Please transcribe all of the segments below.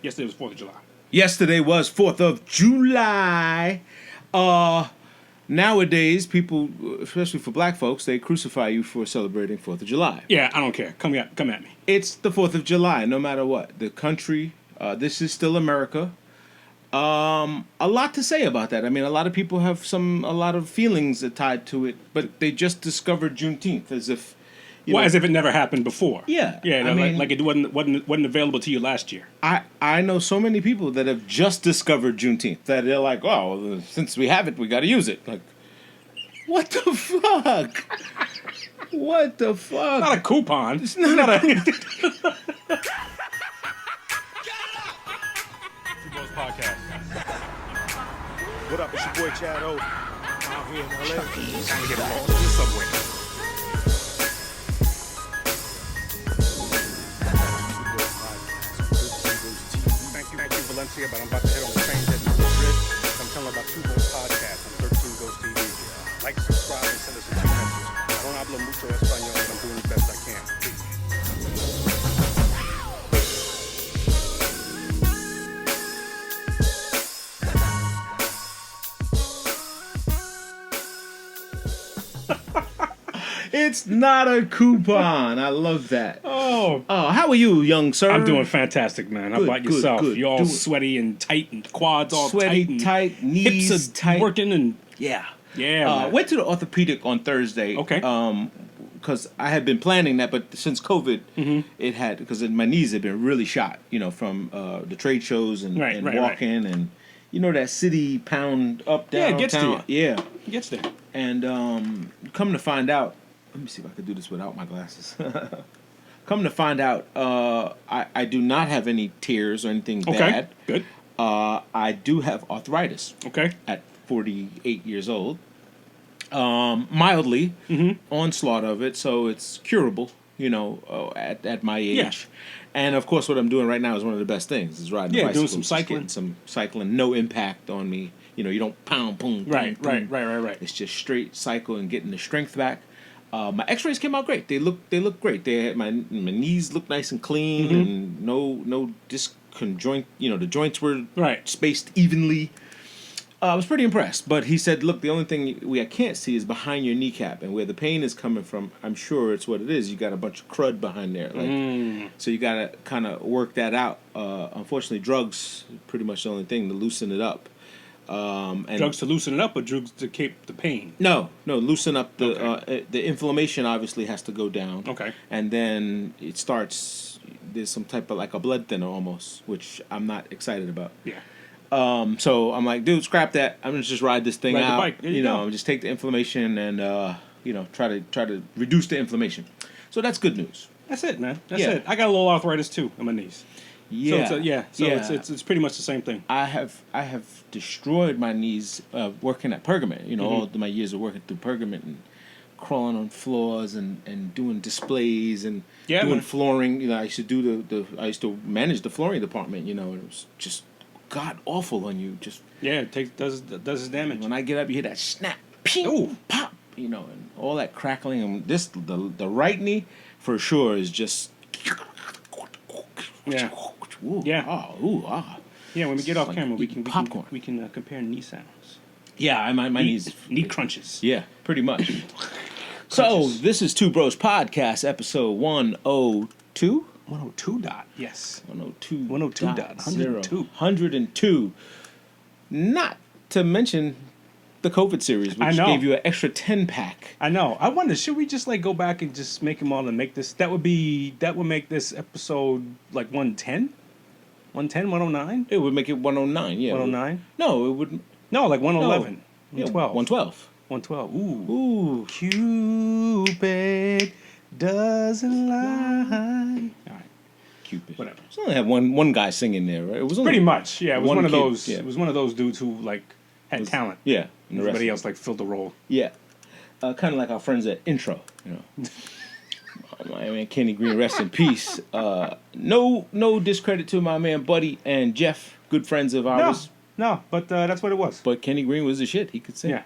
Yesterday was 4th of July. Yesterday was 4th of July. Nowadays, people, especially for black folks, they crucify you for celebrating 4th of July. Yeah, I don't care. Come at me. It's the 4th of July, no matter what. The country, this is still America. A lot to say about that. I mean, a lot of people have a lot of feelings tied to it, but they just discovered Juneteenth as if... as if it never happened before. Yeah. Yeah, like it wasn't available to you last year. I know so many people that have just discovered Juneteenth that they're like, oh, since we have it, we got to use it. Like, what the fuck? What the fuck? It's not a coupon. It's not a... Podcast. What up, it's your boy Chad O. Out here in LA. Trying to get lost in the subway. Thank you, Valencia, but I'm about to head on the train heading to Madrid. I'm telling about Two Boys Podcast on 13 Ghost TV. Like, subscribe, and send us a few messages. I don't hablo mucho español, but I'm doing the best I can. Peace. It's not a coupon. I love that. Oh, how are you, young sir? I'm doing fantastic, man. How about yourself? Good. You're all sweaty and tight, and quads all sweaty, tight, and tight, knees hips are tight, working, and yeah. man. Went to the orthopedic on Thursday. Okay. Because I had been planning that, but since COVID, it had because my knees had been really shot. From the trade shows and walking and that city pound up down. Yeah, it gets to you. Yeah, It gets there. and come to find out. Let me see if I can do this without my glasses. Come to find out, I do not have any tears or anything bad. Good. I do have arthritis. Okay. At 48 years old. Mildly onslaught of it, so it's curable, at my age. Yeah. And of course, what I'm doing right now is one of the best things is riding bicycles. Doing some cycling. Getting some cycling, no impact on me. You don't pound, boom, Right. It's just straight cycle and getting the strength back. My X-rays came out great. They look great. They had my knees look nice and clean, and no disc conjoint. The joints were spaced evenly. I was pretty impressed. But he said, "Look, the only thing I can't see is behind your kneecap, and where the pain is coming from. I'm sure it's what it is. You got a bunch of crud behind there, so you got to kind of work that out. Unfortunately, drugs are pretty much the only thing to loosen it up." And drugs to loosen it up, or drugs to keep the pain? No, loosen up the inflammation. Obviously, has to go down. Okay, and then it starts. There's some type of like a blood thinner almost, which I'm not excited about. Yeah. So I'm like, dude, scrap that. I'm gonna just ride this thing out. The bike. There you go. Just take the inflammation and try to reduce the inflammation. So that's good news. That's it, man. That's it. I got a little arthritis too in my knees. Yeah. It's pretty much the same thing. I have destroyed my knees working at Pergament. All my years of working through Pergament and crawling on floors and doing displays and doing flooring. I used to I used to manage the flooring department. And it was just god awful on you. Just it does its damage. When I get up, you hear that snap, ping, pop. And all that crackling. And the right knee for sure is just. Yeah. Ooh, yeah. Oh, ooh, ah. Yeah, when we get off camera, we can compare knee sounds. Yeah, my knees. Knee crunches. Yeah, pretty much. So, this is Two Bros Podcast, episode 102. 102 dot. Yes. 102. 102 dot. 102. 102. Not to mention the COVID series, which gave you an extra 10-pack. I know. I wonder, should we just go back and just make them all and make this? That would make this episode 110? 110, 109? It would make it 109, yeah. 109? No, it wouldn't. No, 111. No. 112. 112. Ooh. Cupid doesn't lie. All right. Cupid. Whatever. So only have one guy singing there, right? It was only pretty much, yeah. It was one of kid, those. yeah. It was one of those dudes who had talent. Yeah. And everybody else filled the role. Yeah. Kind of like our friends at Intro, My man Kenny Green, rest in peace. No discredit to my man Buddy and Jeff, good friends of ours. No, but that's what it was. But Kenny Green was the shit. He could sing. Yeah.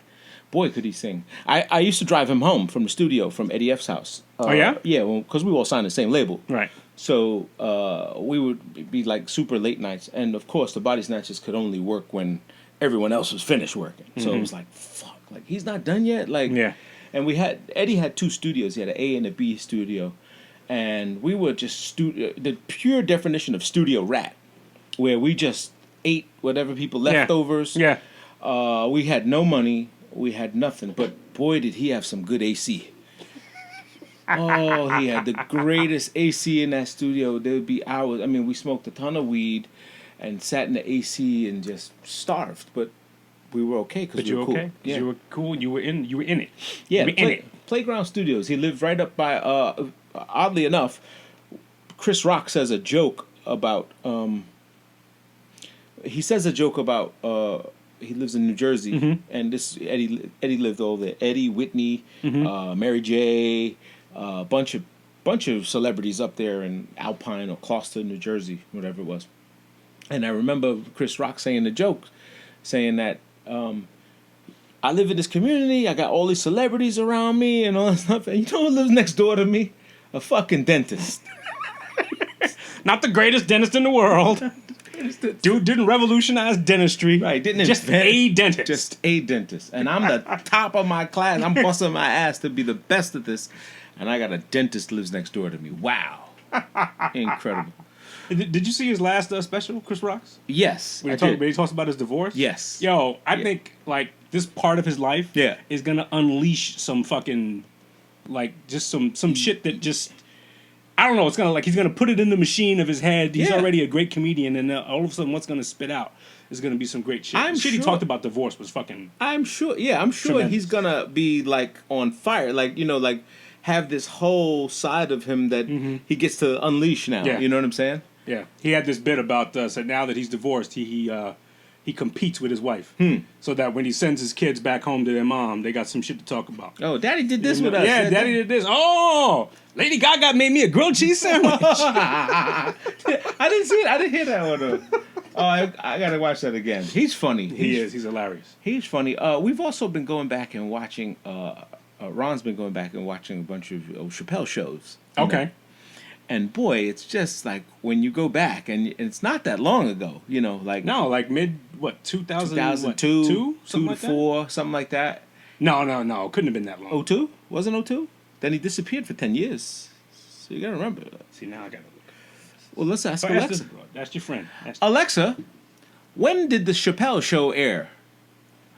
Boy, could he sing. I used to drive him home from the studio from Eddie F's house. Oh, yeah? Yeah, because we all signed the same label. Right. So we would be like super late nights, and of course the Body Snatchers could only work when everyone else was finished working. So it was like, fuck, like he's not done yet. Like, Yeah. And Eddie had two studios. He had an A and a B studio, and we were just the pure definition of studio rat, where we just ate whatever people leftovers. Yeah. We had no money. We had nothing. But boy, did he have some good AC. Oh, he had the greatest AC in that studio. There would be hours. I mean, we smoked a ton of weed and sat in the AC and just starved. But we were okay because we were cool. Okay? Yeah. You were cool. You were in it. Yeah, You were in it. Playground Studios. He lived right up by. Oddly enough, Chris Rock says a joke about. He says a joke about. He lives in New Jersey, and this Eddie lived over there. Eddie, Whitney, Mary J, a bunch of celebrities up there in Alpine or Gloucester, New Jersey, whatever it was. And I remember Chris Rock saying the joke, saying that I live in this community, I got all these celebrities around me and all that stuff. And you know who lives next door to me? A fucking dentist. Not the greatest dentist in the world. Dude didn't revolutionize dentistry. Right, didn't just invent a dentist. Just a dentist. And I'm the top of my class. I'm busting my ass to be the best at this. And I got a dentist lives next door to me. Wow. Incredible. Did you see his last special, Chris Rock's? Yes. When I did. he talks about his divorce? Yes. Yo, I think, like, this part of his life Yeah. is going to unleash some fucking, like, just some shit that just... I don't know. It's gonna he's gonna put it in the machine of his head. He's already a great comedian, and all of a sudden, what's gonna spit out is gonna be some great shit. I'm The shit he sure- talked about divorce was fucking. I'm sure Tremendous. he's gonna be like on fire, like like have this whole side of him that he gets to unleash now. Yeah. You know what I'm saying? Yeah, he had this bit about so now that he's divorced, he competes with his wife, so that when he sends his kids back home to their mom, they got some shit to talk about. Oh, Daddy did this with us. Yeah, Daddy did this. Oh, Lady Gaga made me a grilled cheese sandwich. I didn't see it. I didn't hear that one. Oh, I gotta watch that again. He's funny. He's hilarious. He's funny. We've also been going back and watching. Ron's been going back and watching a bunch of Chappelle shows. you know? Okay. And boy, it's just like when you go back, and it's not that long ago. Like No, like mid 2000, 2002, 2 something to like that? 4, something like that. No, couldn't have been that long. 02? Wasn't 02? Then he disappeared for 10 years. So you gotta remember. See, now I gotta look. Well, let's ask But Alexa. That's your friend. Alexa, when did the Chappelle show air?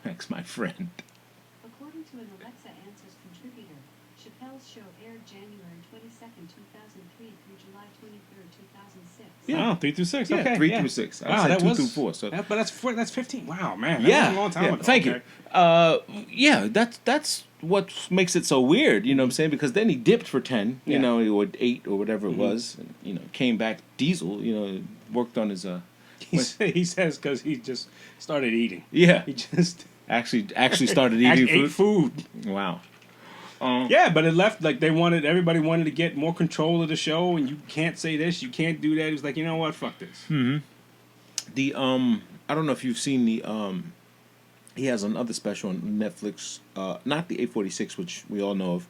That's my friend. According to an Alexa Answers contributor, Chappelle's show aired January 22nd, 2003 through July 23rd, 2006. Yeah. Oh, 3 through 6. Yeah, Okay, 3 through 6. I Wow, said that 2 was, through 4. So but that's 15. Wow, man. That yeah, was a long time yeah. ago. Thank Okay. you. Yeah, that's what makes it so weird. You know what I'm saying? Because then he dipped for 10. Yeah. Or 8 or whatever it was. And, came back diesel. Worked on his. He says because he just started eating. Yeah. He just Actually started eating actually ate food. food. Wow. Yeah, but it left like everybody wanted to get more control of the show, and you can't say this, you can't do that. He was like, you know what, fuck this. The I don't know if you've seen the he has another special on Netflix, not the 846, which we all know of.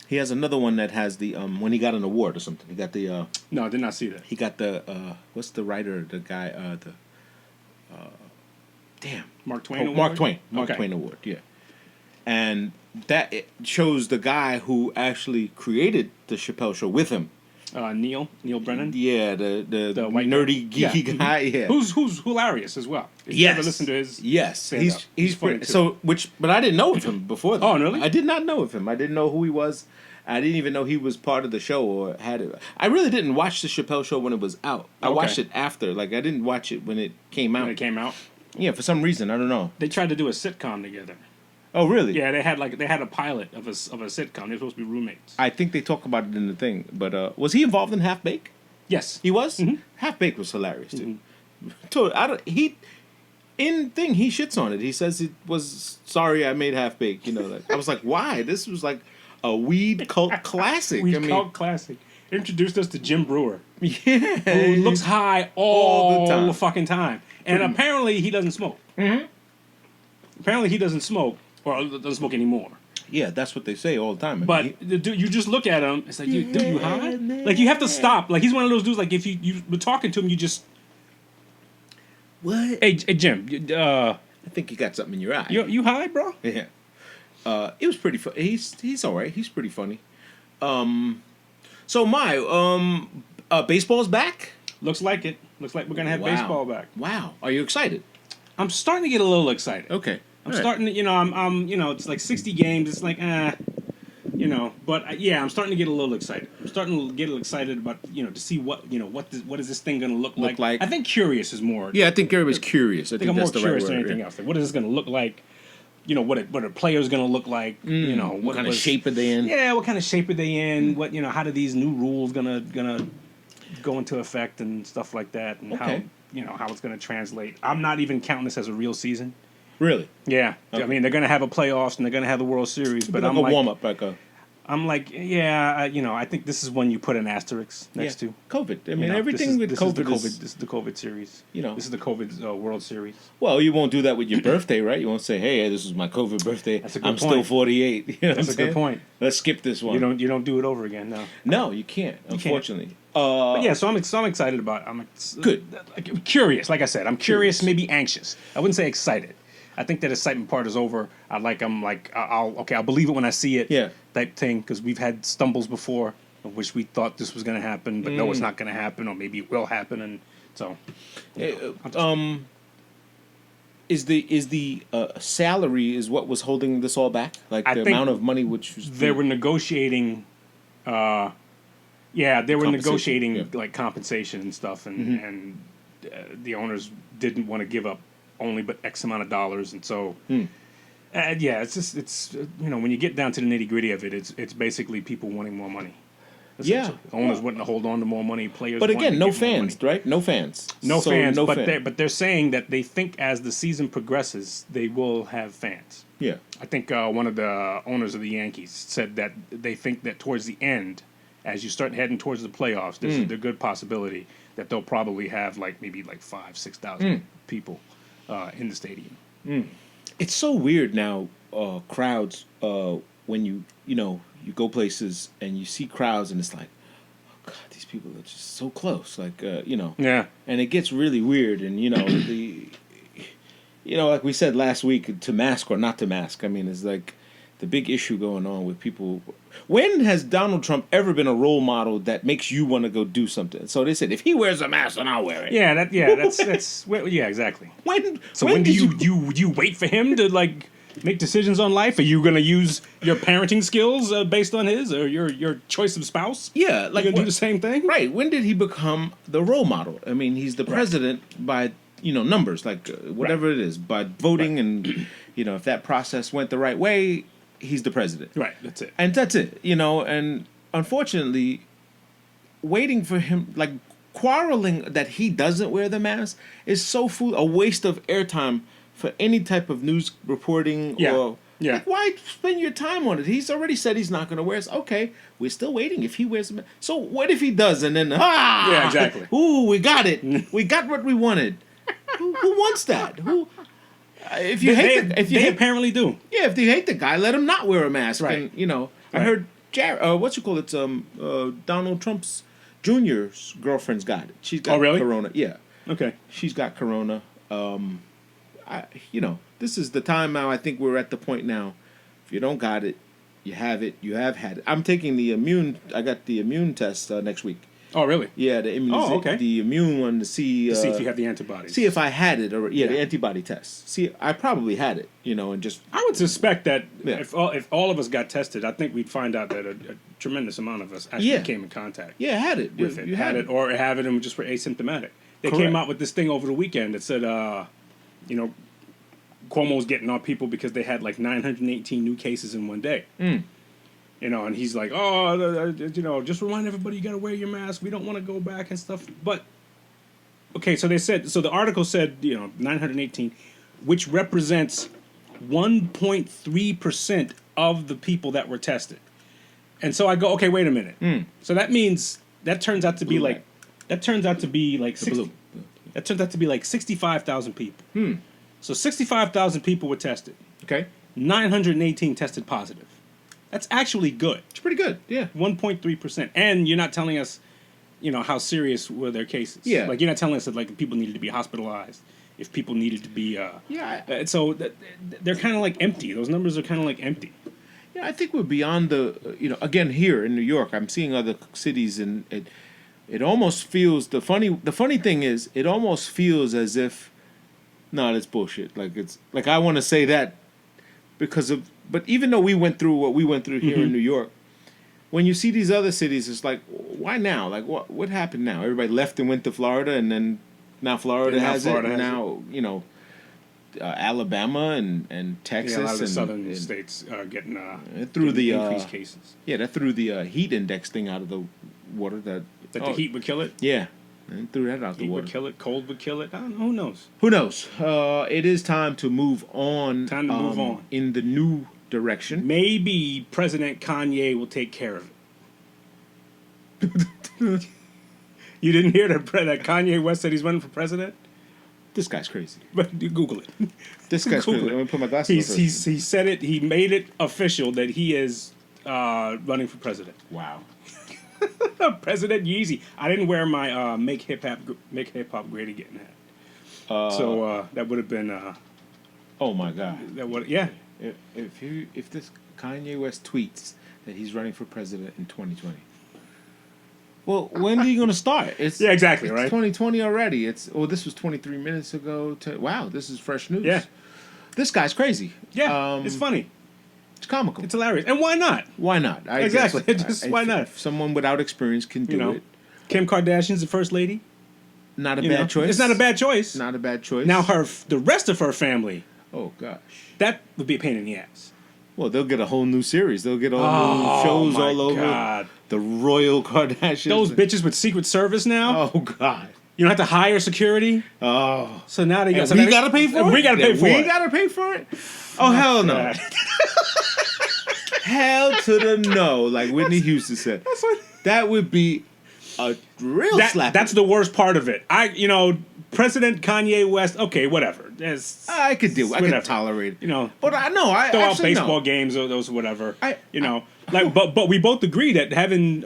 He has another one that has the when he got an award or something. He got the No, I did not see that. he got the what's the writer, the guy damn Mark Twain. Oh, Award? Mark Twain Okay. Twain Award, yeah. And that it shows the guy who actually created the Chappelle show with him. Neil Brennan. Yeah, the white nerdy guy. geeky Yeah. guy. Yeah, Who's hilarious as well. If you ever listen to his yes, stand-up, he's funny pretty, too. so but I didn't know of him before that. Oh, really? I did not know of him. I didn't know who he was. I didn't even know he was part of the show or had it. I really didn't watch the Chappelle show when it was out. I Okay. watched it after. Like I didn't watch it when it came out. when it came out. Yeah, for some reason I don't know. They tried to do a sitcom together. Oh, really? Yeah, they had a pilot of a sitcom. They were supposed to be roommates. I think they talk about it in the thing. But was he involved in Half Baked? Yes. He was. Mhm. Half Baked was hilarious too. He shits on it. He says it was sorry I made Half Baked. I was like, why? This was like a weed cult classic. We called classic. Introduced us to Jim Brewer, yeah, who looks high all the time. the fucking time, and apparently he doesn't smoke. Mhm. Apparently he doesn't smoke or doesn't smoke anymore. Yeah, that's what they say all the time. I But mean, the dude, you just look at him. It's like, dude, you high? man. Like, you have to stop. Like, he's one of those dudes. Like, if you were talking to him, you just, what? hey Jim, I think you got something in your eye. you high, bro? Yeah. It was pretty fun. He's all right. He's pretty funny. So baseball's back. Looks like it. Looks like we're gonna have Wow. baseball back. Wow. Are you excited? I'm starting to get a little excited. Okay. I'm starting to, I'm it's like 60 games. It's like, but yeah, I'm starting to get a little excited. I'm starting to get excited about, to see what is this thing going to look like? I think curious is more. Yeah, I think everybody's curious. I think I'm that's more the curious right than word. anything else. Like, what is this going to look like? What a player's going to look like? What kind of shape are they in? Yeah, what kind of shape are they in? What how do these new rules gonna go into effect and stuff like that, and Okay. how it's gonna translate. I'm not even counting this as a real season. Really? Yeah, Okay. I mean they're gonna have a playoffs and they're gonna have the World Series, but like I'm a like, warm up, like a I think this is one you put an asterisk next to. COVID. I You mean, know, everything with COVID is. This is the COVID series. You know. This is the COVID World Series. Well, you won't do that with your birthday, right? You won't say, "Hey, this is my COVID birthday. That's a good I'm point. still 48." You know That's what a I'm good saying? point. Let's skip this one. You don't do it over again. No. No, you can't. can't. Unfortunately. But yeah, so I'm excited about it. Good. Like, curious. Like I said, I'm curious, maybe anxious. I wouldn't say excited. I think that excitement part is over. I'll believe it when I see it. Yeah. Type thing, because we've had stumbles before, of which we thought this was going to happen, but no, it's not going to happen, or maybe it will happen, and so. Is the salary is what was holding this all back? Like I the think amount of money which was They were negotiating. They were Compensation, negotiating yeah. like compensation and stuff, and the owners didn't want to give up only but X amount of dollars, and so. It's when you get down to the nitty gritty of it, it's basically people wanting more money. essentially. Owners wanting to hold on to more money, players. But wanting again, to no get more fans, money. right? No fans. No So, fans, no but fan. they're saying that they think as the season progresses, they will have fans. Yeah. I think one of the owners of the Yankees said that they think that towards the end, as you start heading towards the playoffs, there's a good possibility that they'll probably have maybe 5,000-6,000 people in the stadium. It's so weird now, crowds, when you go places and you see crowds and it's like, oh God, these people are just so close. Yeah. And it gets really weird. And, like we said last week, to mask or not to mask, I mean, it's like the big issue going on with people. When has Donald Trump ever been a role model that makes you want to go do something? So they said, if he wears a mask, then I'll wear it. Yeah, that's exactly. When do you wait for him to make decisions on life? Are you going to use your parenting skills based on his or your choice of spouse? Yeah, You gonna do the same thing? Right. When did he become the role model? I mean, he's the president by numbers, whatever it is, by voting, and if that process went the right way, he's the president. Right. That's it. And that's it. And unfortunately, waiting for him, quarreling that he doesn't wear the mask is so a waste of airtime for any type of news reporting. Yeah. Why spend your time on it? He's already said he's not going to wear it. Okay, we're still waiting. If he wears it, so what if he does? And then Yeah, exactly. Ooh, we got it. We got what we wanted. Who wants that? Who? If you They apparently do. Yeah, if you hate the guy, let him not wear a mask. Right. And, I heard Donald Trump's Jr.'s girlfriend's got it. She's got really? corona. Yeah. Okay. She's got corona. This is the time now. I think we're at the point now. If you don't got it, you have it. You have had it. I'm taking I got the immune test next week. Oh, really? Yeah, the okay. The immune one to see if you have the antibodies. See if I had it, or the antibody test. See, I probably had it, and just. I would suspect that Yeah. if all of us got tested, I think we'd find out that a tremendous amount of us actually came in contact Yeah, had it. with it. You Had it, or have it and just were asymptomatic. They Correct. came out with this thing over the weekend that said, Cuomo's getting on people because they had 918 new cases in one day. And he's like, just remind everybody you got to wear your mask. We don't want to go back and stuff. But, okay, so the article said, 918, which represents 1.3% of the people that were tested. And so I go, okay, wait a minute. So that means, that turns out to be Blue light. that turns out to be blue. that turns out to be 65,000 people. So 65,000 people were tested. Okay. 918 tested positive. That's actually good. It's pretty good. Yeah. 1.3%. And you're not telling us, how serious were their cases. Yeah. Like, you're not telling us that, like, people needed to be hospitalized. If people needed to be... Yeah. So they're kind of like empty. Those numbers are kind of like empty. Yeah, I think we're beyond the, again, here in New York, I'm seeing other cities, and it almost feels, the funny thing is, it almost feels as if, no, that's bullshit. Like, I want to say that but even though we went through what we went through here in New York, when you see these other cities, it's like, why now? Like, what happened now? Everybody left and went to Florida, and then now Florida has it, and now, Alabama and Texas. Yeah, a lot of the and southern states are getting through the increased cases. Yeah, that threw the heat index thing out of the water. That the heat would kill it? Yeah, and threw that out the Heat water. would kill it, cold would kill it. I don't know, who knows? Who knows? It is time to move on. Time to move on. In the new direction. Maybe President Kanye will take care of it. You didn't hear that Kanye West said he's running for president? This guy's crazy. But Google it. This guy's Google crazy. it. Let me put my glasses on. He said it. He made it official that he is running for president. Wow. President Yeezy. I didn't wear my Make Hip Hop Great Again hat. So that would have been. Oh my God. That would yeah. If this Kanye West tweets that he's running for president in 2020. Well, when are you going to start? Yeah, exactly, it's right? 2020 already. This was 23 minutes ago. Wow, this is fresh news. Yeah. This guy's crazy. Yeah, it's funny. It's comical. It's hilarious. And why not? Why not? Exactly. Why not? If someone without experience can do it. Kim Kardashian's the first lady. Not a bad choice. It's not a bad choice. Not a bad choice. Now the rest of her family. Oh gosh. That would be a pain in the ass. Well, they'll get a whole new series. They'll get all new shows all over. God. The Royal Kardashians. Those bitches with Secret Service now. Oh God. You don't have to hire security. Oh. So now they got. We gotta pay for it. We gotta pay for it. We gotta pay for it. Oh hell no. God. Hell to the no, like Whitney Houston said. That would be a real slap. That's the worst part of it. President Kanye West. Okay, whatever. I could deal. I whatever. could tolerate it. But I throw out actually baseball games or those whatever. But we both agree that having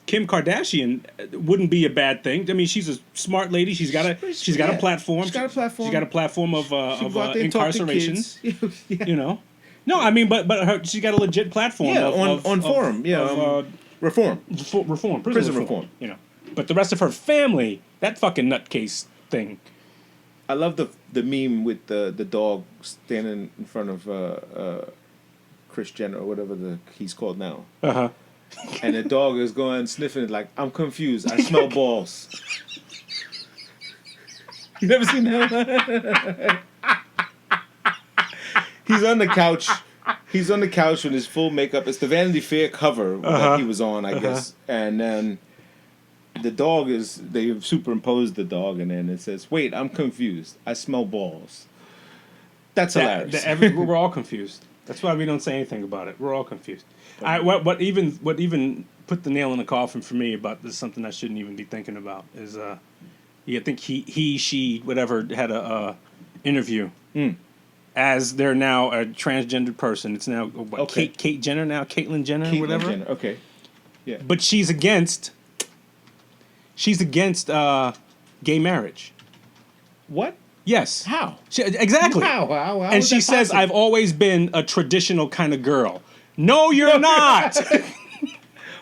Kim Kardashian wouldn't be a bad thing. I mean, she's a smart lady. She's got a platform. She's got a platform. She's got a platform of go out there and talk to incarcerations. kids. Yeah. No, I mean, but she's got a legit platform. Yeah, on forum. Yeah, reform. Prison reform. But the rest of her family, that fucking nutcase thing. I love the meme with the dog standing in front of Kris Jenner or whatever he's called now. Uh-huh. And the dog is going sniffing it like, I'm confused. I smell balls. You never seen that? He's on the couch. He's on the couch with his full makeup. It's the Vanity Fair cover that he was on, I guess. And then the dog they've superimposed the dog, and then it says, wait, I'm confused. I smell balls. That's hilarious. We're all confused. That's why we don't say anything about it. We're all confused. What even put the nail in the coffin for me about this, something I shouldn't even be thinking about, is I think she whatever had a interview as they're now a transgendered person. It's now Kate Jenner now, Caitlyn Jenner, Caitlyn whatever. Jenner. Okay, yeah. But she's against gay marriage. What? Yes. How? Exactly. How and she says, I've always been a traditional kind of girl. No, you're not.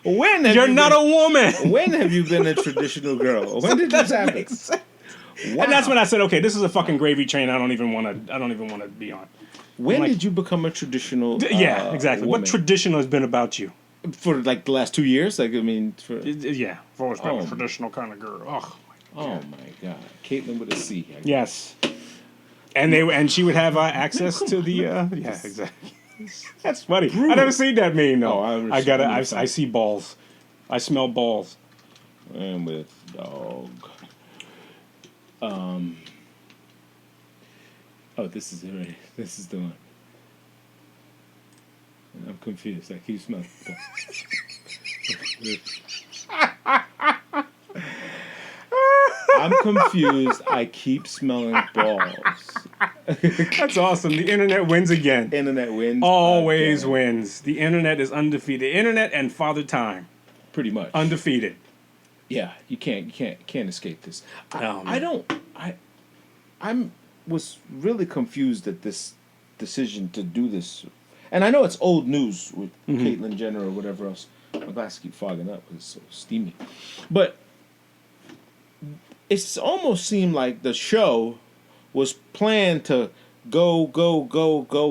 When you're not a woman. When have you been a traditional girl? When did this happen? Wow. And that's when I said, okay, this is a fucking gravy train. I don't even want to be on. When did you become a traditional? Yeah, exactly. Woman? What traditional has been about you? For like the last 2 years? Like, I mean, yeah, I've always been a traditional kind of girl. Oh my God, Caitlyn with a C. Yes, and she would have access to the yeah, exactly. That's funny. I never seen that meme though. I see balls. I smell balls. And with dog. Oh, this is it right. This is the one. I'm confused. I keep smelling. I'm confused. I keep smelling balls. That's awesome. The internet wins again. Internet wins. Always again. wins. The internet is undefeated. The internet and Father Time Pretty much. undefeated. Yeah, you can't escape this. Oh, I man. was really confused at this decision to do this, and I know it's old news with Caitlyn Jenner or whatever else. My glasses keep fogging up because it's so steamy, but it's almost seemed like the show was planned to go,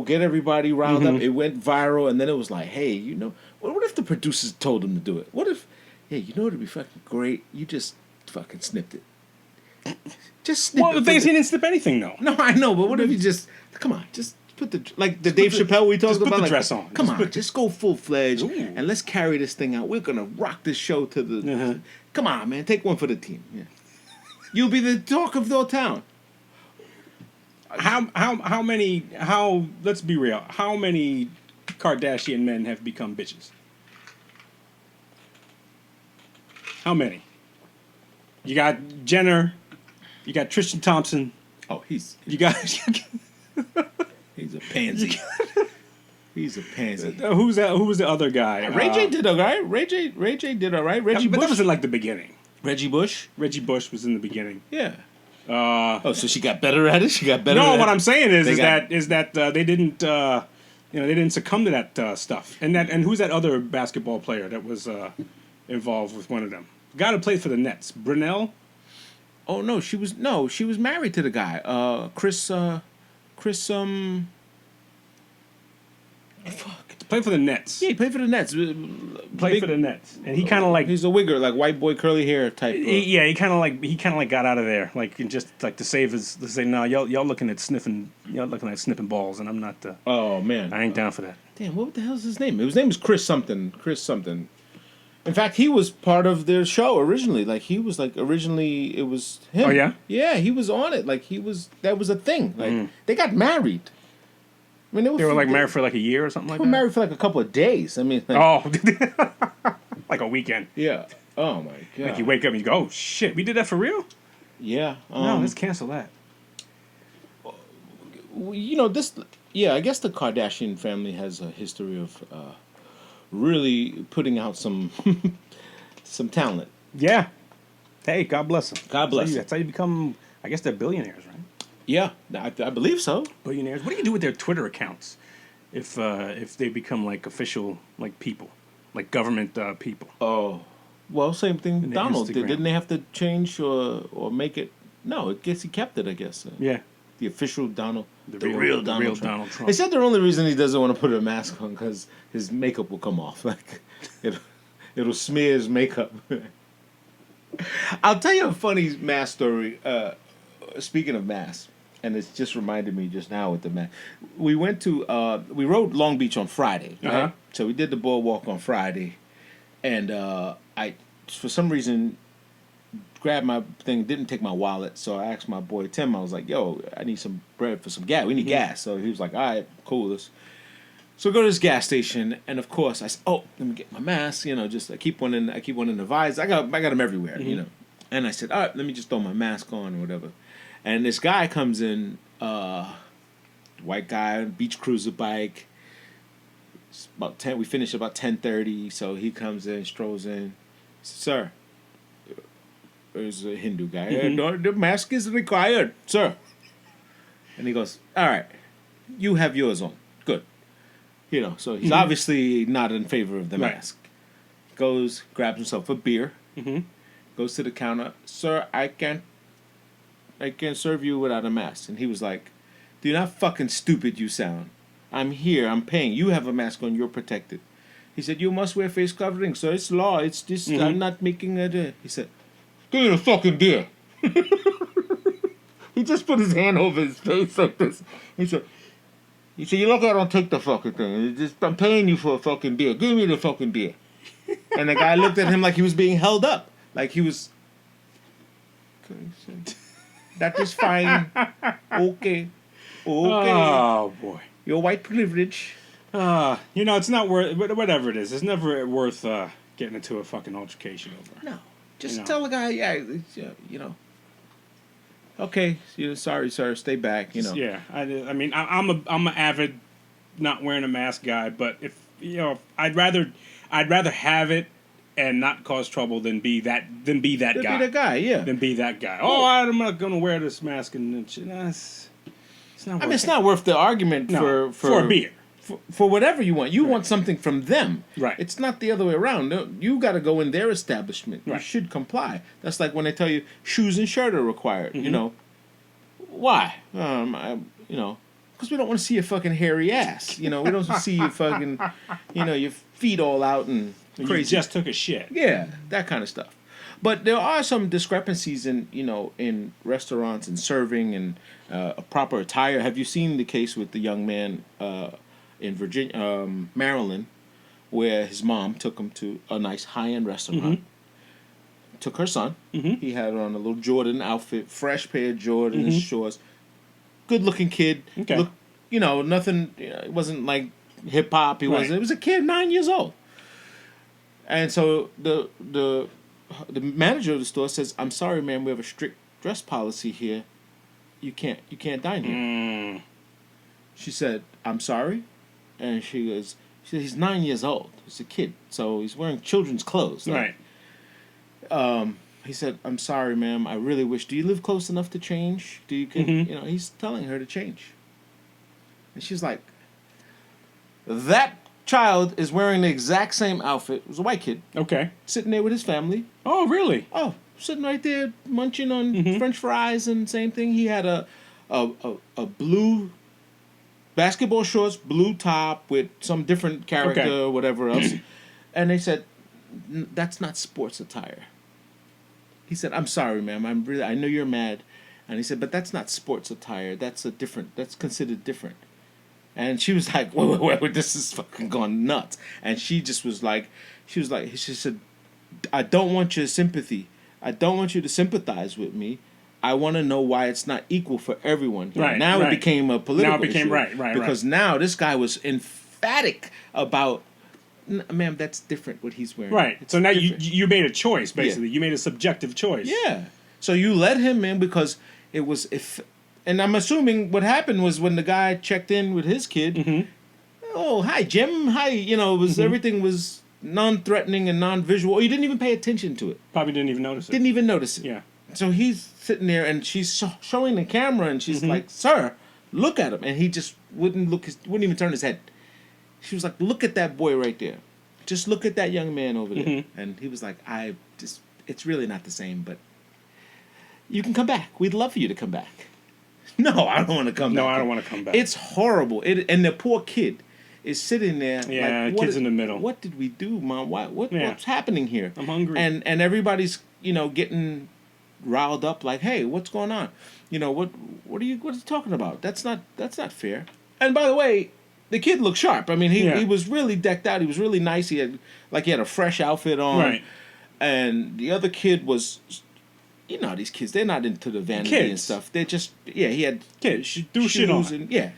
get everybody riled up. It went viral, and then it was like, hey, you know, what if the producers told them to do it? What if, hey, you know what'd be fucking great? You just fucking snipped it. Just snip Well, it. the thing is, he didn't snip anything, though. No, I know, but what if you just, come on, just put the, like the Dave Chappelle we talked just put about. the like, dress on. Come Just on, just go full-fledged, Ooh. and let's carry this thing out. We're going to rock this show to the, come on, man, take one for the team. Yeah. You'll be the talk of the town. How many, let's be real, how many Kardashian men have become bitches? How many? You got Jenner, you got Tristan Thompson, Oh, he's you got... he's a pansy. He's a pansy. Who's that? Who was the other guy? Ray J did all right. Ray J did all right. Reggie but that Bush. was in like the beginning. Reggie Bush. Reggie Bush was in the beginning. Yeah. Oh, so she got better at it. She got better. No, at what it? I'm saying is They that they didn't they didn't succumb to that stuff. And who's that other basketball player that was involved with one of them? The guy that played for the Nets, Brunell. Oh no, she was married to the guy. Chris. Played for the Nets. Yeah, he played for the Nets. Played for the Nets, and he kind of like he's a wigger, like white boy curly hair type. he kind of like got out of there, like and just like to say no, y'all looking at sniffing balls, and I'm not. Oh man, I ain't down for that. Damn, what the hell's his name? His name was Chris something. Chris something. In fact, he was part of their show originally. Like he was like originally it was him. Oh, yeah? Yeah, he was on it. Like that was a thing. Like they got married. I mean, They were like married for like a year or something like They were that. married for like a couple of days. I mean, like, Oh, like a weekend. yeah. Oh my god. Like you wake up and you go, oh shit, we did that for real? Yeah. No, let's cancel that. You know this. Yeah, I guess the Kardashian family has a history of really putting out some some talent. Yeah. Hey, God bless them. God bless 'em. That's how you become. I guess they're billionaires, right? Yeah, I believe so. Billionaires. What do you do with their Twitter accounts if they become like official like people, like government people? Oh, well, same thing. And the Donald did. Instagram. Didn't they have to change or make it? No, I guess he kept it. I guess. Yeah. The official Donald. The real Donald Trump. They said the only reason he doesn't want to put a mask on because his makeup will come off. Like it'll smear his makeup. I'll tell you a funny mask story. Speaking of masks, and it's just reminded me just now with the mask. We went to we rode Long Beach on Friday, right? Uh-huh. So we did the boardwalk on Friday, and I for some reason grabbed my thing, didn't take my wallet, so I asked my boy Tim. I was like, "Yo, I need some bread for some gas. We need gas." So he was like, "All right, cool." So we go to this gas station, and of course I said, "Oh, let me get my mask." You know, just I keep one in the visor. I got them everywhere. You know, and I said, "All right, let me just throw my mask on or whatever." And this guy comes in, white guy, beach cruiser bike. It's about 10. We finished about 10:30, so he comes in, strolls in. Sir, there's a Hindu guy. No, the mask is required, sir. And he goes, all right, you have yours on. Good. You know, so he's obviously not in favor of the Right. mask. Goes, grabs himself a beer. Goes to the counter. Sir, I can't serve you without a mask. And he was like, do you know how fucking stupid you sound? I'm here, I'm paying. You have a mask on, you're protected. He said, you must wear face covering, sir. It's law. It's this. I'm not making it. He said, give me the fucking beer. He just put his hand over his face like this. He said, you look, I don't take the fucking thing. I'm paying you for a fucking beer. Give me the fucking beer. And the guy looked at him like he was being held up. Like he was... That is fine. Okay. Oh boy. Your white privilege. It's not worth. Whatever it is, it's never worth getting into a fucking altercation over. No. Just You know. tell the guy, yeah, it's, you know. okay, sorry, sir, stay back. Yeah, I mean, I'm a avid not wearing a mask guy, but if I'd rather have it and not cause trouble than be that guy. Be the guy, yeah. Than be that guy. Oh, I'm not gonna wear this mask and shit. Nah, it's not. I mean, it's not worth the argument for a beer. For whatever you want. You want something from them. Right. It's not the other way around. No, you got to go in their establishment. You Right. should comply. That's like when they tell you shoes and shirt are required. Mm-hmm. Why? Because we don't want to see your fucking hairy ass. We don't see your fucking, your feet all out and You crazy. just took a shit. Yeah, that kind of stuff. But there are some discrepancies in restaurants and serving and a proper attire. Have you seen the case with the young man in Virginia, Maryland, where his mom took him to a nice high-end restaurant? Mm-hmm. Took her son. Mm-hmm. He had on a little Jordan outfit, fresh pair of Jordan shorts. Good-looking kid. Okay. Look, nothing. It wasn't like hip hop. He wasn't. It was a kid, 9 years old. And so the manager of the store says, "I'm sorry, ma'am. We have a strict dress policy here. You can't dine here." She said, "I'm sorry," and she said, "He's 9 years old. He's a kid, so he's wearing children's clothes." Right. He said, "I'm sorry, ma'am. I really wish. Do you live close enough to change? Do you can He's telling her to change, and she's like, "That child is wearing the exact same outfit. It was a white kid Okay. sitting there with his family. Oh, really? Oh, sitting right there munching on French fries and same thing. He had a blue basketball shorts, blue top with some different character Okay. or whatever else. And they said, "That's not sports attire." He said, "I'm sorry, ma'am. I know you're mad." And he said, "But that's not sports attire. That's considered different." And she was like, wait, this is fucking gone nuts. And she just was like, she said, "I don't want your sympathy. I don't want you to sympathize with me. I want to know why it's not equal for everyone." Right, Now right. it became a political issue. Right. Because now this guy was emphatic about, "Ma'am, that's different what he's wearing." Right. It's So now different." you made a choice, basically. You made a subjective choice. Yeah. So you let him in because it was and I'm assuming what happened was when the guy checked in with his kid, "Oh, hi, Jim. Hi," it was everything was non-threatening and non-visual. Or you didn't even pay attention to it. Probably didn't even notice it. Didn't even notice it. Yeah. So he's sitting there and she's showing the camera and she's like, "Sir, look at him." And he just wouldn't even turn his head. She was like, "Look at that boy right there. Just look at that young man over there." And he was like, "It's really not the same, but you can come back. We'd love for you to come back." No, I don't want to come back. No, I don't want to come back. It's horrible. And the poor kid is sitting there. Yeah, like, the kid's in the middle. What did we do, Mom? What's Yeah. happening here? I'm hungry. And everybody's getting riled up. Like, "Hey, what's going on? What are you talking about? That's not fair." And by the way, the kid looked sharp. I mean, he was really decked out. He was really nice. He had a fresh outfit on. Right. And the other kid was. These kids, they're not into the vanity and stuff. They're just, he had Kids, she threw shit on. and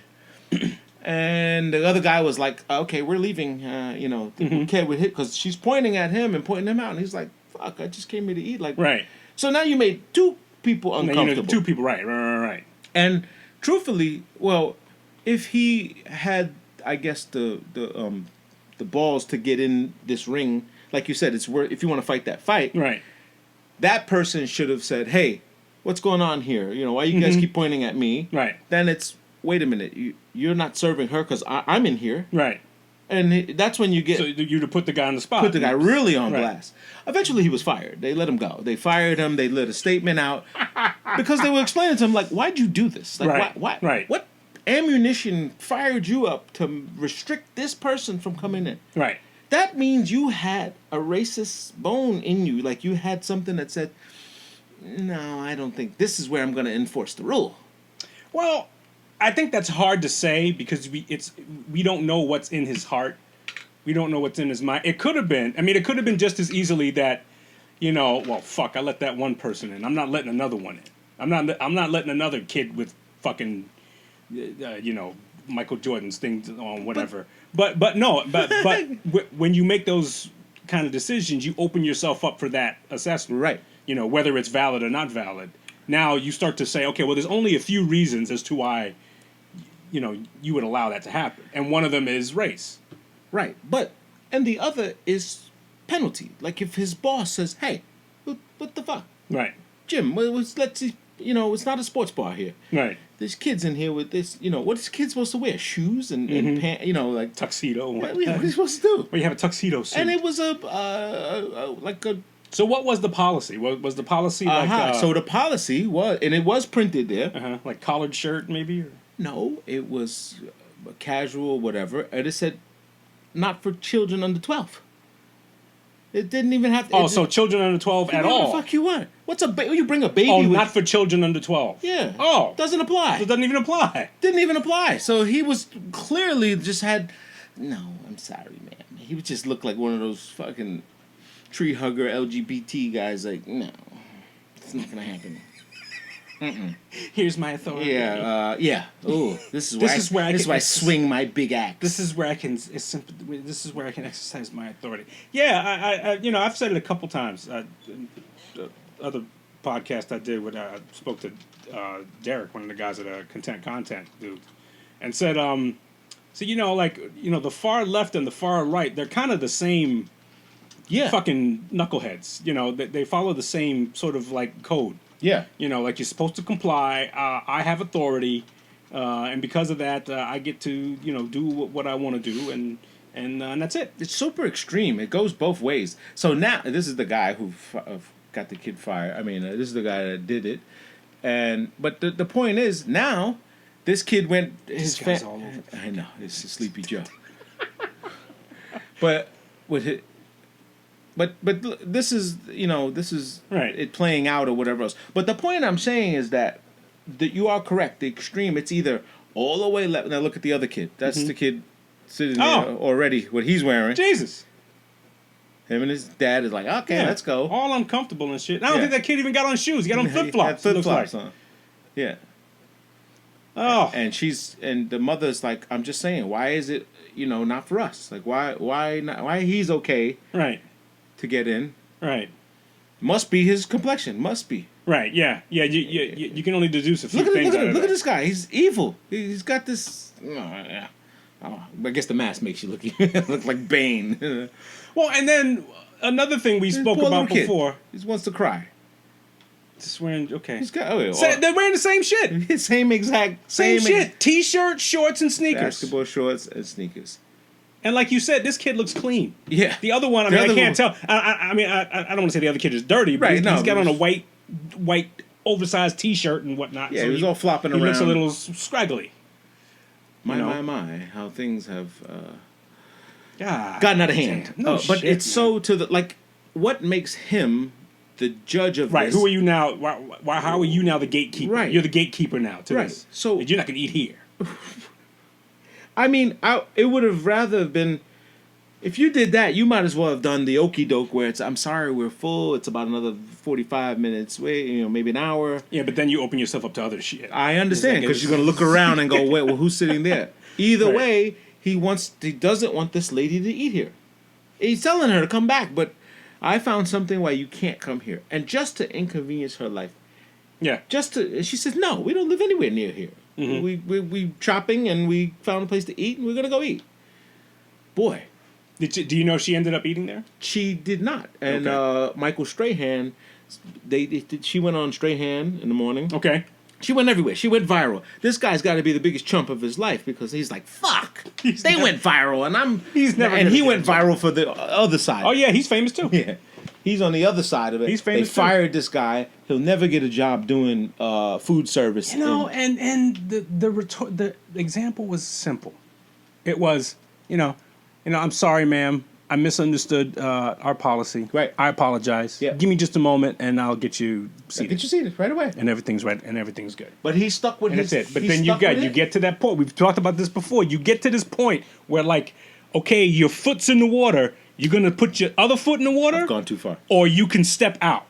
and the other guy was like, "Okay, we're leaving," the kid would hit, because she's pointing at him and pointing him out, and he's like, "Fuck, I just came here to eat." Like, Right. So now you made two people Now, uncomfortable. two people, right. And truthfully, well, if he had, I guess, the balls to get in this ring, like you said, it's worth, if you want to fight that fight, Right. that person should have said, "Hey, what's going on here? Why you guys keep pointing at me?" Right. Then it's, "Wait a minute, you're not serving her because I'm in here." Right. And that's when you get So you'd have put the guy on the spot. put the guy really on Right. blast. Eventually, he was fired. They let him go. They fired him. They let a statement out because they were explaining to him, like, "Why'd you do this? Like, Right. why? Right. What ammunition fired you up to restrict this person from coming in?" Right. That means you had a racist bone in you. Like, you had something that said, "No, I don't think this is where I'm going to enforce the rule." Well, I think that's hard to say because we don't know what's in his heart. We don't know what's in his mind. It could have been. I mean, it could have been just as easily that, well, fuck, I let that one person in. I'm not letting another one in. I'm not letting another kid with fucking, Michael Jordan's things on whatever. But when you make those kind of decisions, you open yourself up for that assessment. Right. Whether it's valid or not valid. now you start to say, okay, well, there's only a few reasons as to why, you would allow that to happen, and one of them is race. Right. And the other is penalty. Like if his boss says, "Hey, what the fuck, Right. Jim? Let's see. It's not a sports bar here. Right. There's kids in here with this. What is kids supposed to wear? Shoes and pants. Like Tuxedo. what are you supposed to do? Well, you have a tuxedo suit. And it was So what was the policy? Was the policy like so the policy was, and it was printed there. like collared shirt maybe? Or? No, it was casual, whatever, and it said not for children under 12. It didn't even have to. Oh, so children under 12 at all? What the fuck you want? What's you bring a baby? Oh, with, not for children under 12. Yeah. Oh, doesn't apply. so it doesn't even apply. Didn't even apply. So he was clearly just had. No, I'm sorry, man. He would just look like one of those fucking tree hugger LGBT guys. Like, no, it's not gonna happen. Here's my authority. Yeah. Ooh, this is where I swing my big axe. This is where I can. This is where I can exercise my authority. Yeah, I've said it a couple times. The other podcast I did when I spoke to Derek, one of the guys at Content Dude, and said, the far left and the far right, they're kind of the same. Yeah. Fucking knuckleheads. They follow the same sort of like code. Yeah. Like you're supposed to comply. I have authority, and because of that, I get to do what I want to do, and that's it. It's super extreme. It goes both ways. So now this is the guy who got the kid fired. I mean, this is the guy that did it, but the point is now this kid went. This guy's all over. I know it's a Sleepy Joe, but with it. But this is right. It playing out or whatever else. But the point I'm saying is that you are correct. The extreme, it's either all the way left. Now look at the other kid. That's the kid sitting there already. What he's wearing. Jesus. Him and his dad is like, okay, let's go. All uncomfortable and shit. I don't think that kid even got on shoes. He got on flip flops. Flip flops on. Yeah. Oh. And the mother's like, I'm just saying, why is it not for us? Like why not? Why he's okay? Right. To get in. Right. Must be his complexion. Must be. Right, yeah. Yeah, you can only deduce a few things out of that. Look at this guy. He's evil. He's got this... Oh, I guess the mask makes you look like Bane. Well, and then another thing we spoke about before... He just wants to cry. Just wearing... Okay. They're wearing the same shit. Same exact... Same shit. T-shirt, shorts, and sneakers. Basketball shorts and sneakers. And like you said, this kid looks clean. Yeah. The other one, I can't tell. I don't want to say the other kid is dirty, but he's got on a white oversized T-shirt and whatnot. Yeah, so he was all flopping around. He looks a little scraggly. My, how things have gotten out of hand. But it's so to the what makes him the judge of this? Who are you now? How are you now the gatekeeper? Right. You're the gatekeeper now to this. So you're not gonna eat here. I mean, it would have rather been, if you did that, you might as well have done the okie doke where it's, I'm sorry, we're full. It's about another 45 minutes. Wait, maybe an hour. Yeah, but then you open yourself up to other shit. I understand because you're gonna look around and go, wait, well, who's sitting there? Either way, he doesn't want this lady to eat here. He's telling her to come back, but I found something why you can't come here, and just to inconvenience her life. Yeah. She says, no, we don't live anywhere near here. Mm-hmm. We shopping and we found a place to eat and we're gonna go eat. Boy, do you know she ended up eating there? She did not. And Michael Strahan, she went on Strahan in the morning. Okay. She went everywhere. She went viral. This guy's got to be the biggest chump of his life because he's like, fuck. They went viral and he went viral for the other side. Oh yeah, he's famous too. Yeah. He's on the other side of it. He's famous. They fired this guy. He'll never get a job doing food service. And the example was simple. It was, I'm sorry, ma'am. I misunderstood our policy. Right. I apologize. Yeah. Give me just a moment, and I'll get you seated. Get you seated right away. And everything's right, and everything's good. But he's stuck with his. That's it. But then you get to that point. We've talked about this before. You get to this point where, okay, your foot's in the water. You're gonna put your other foot in the water. I've gone too far. Or you can step out.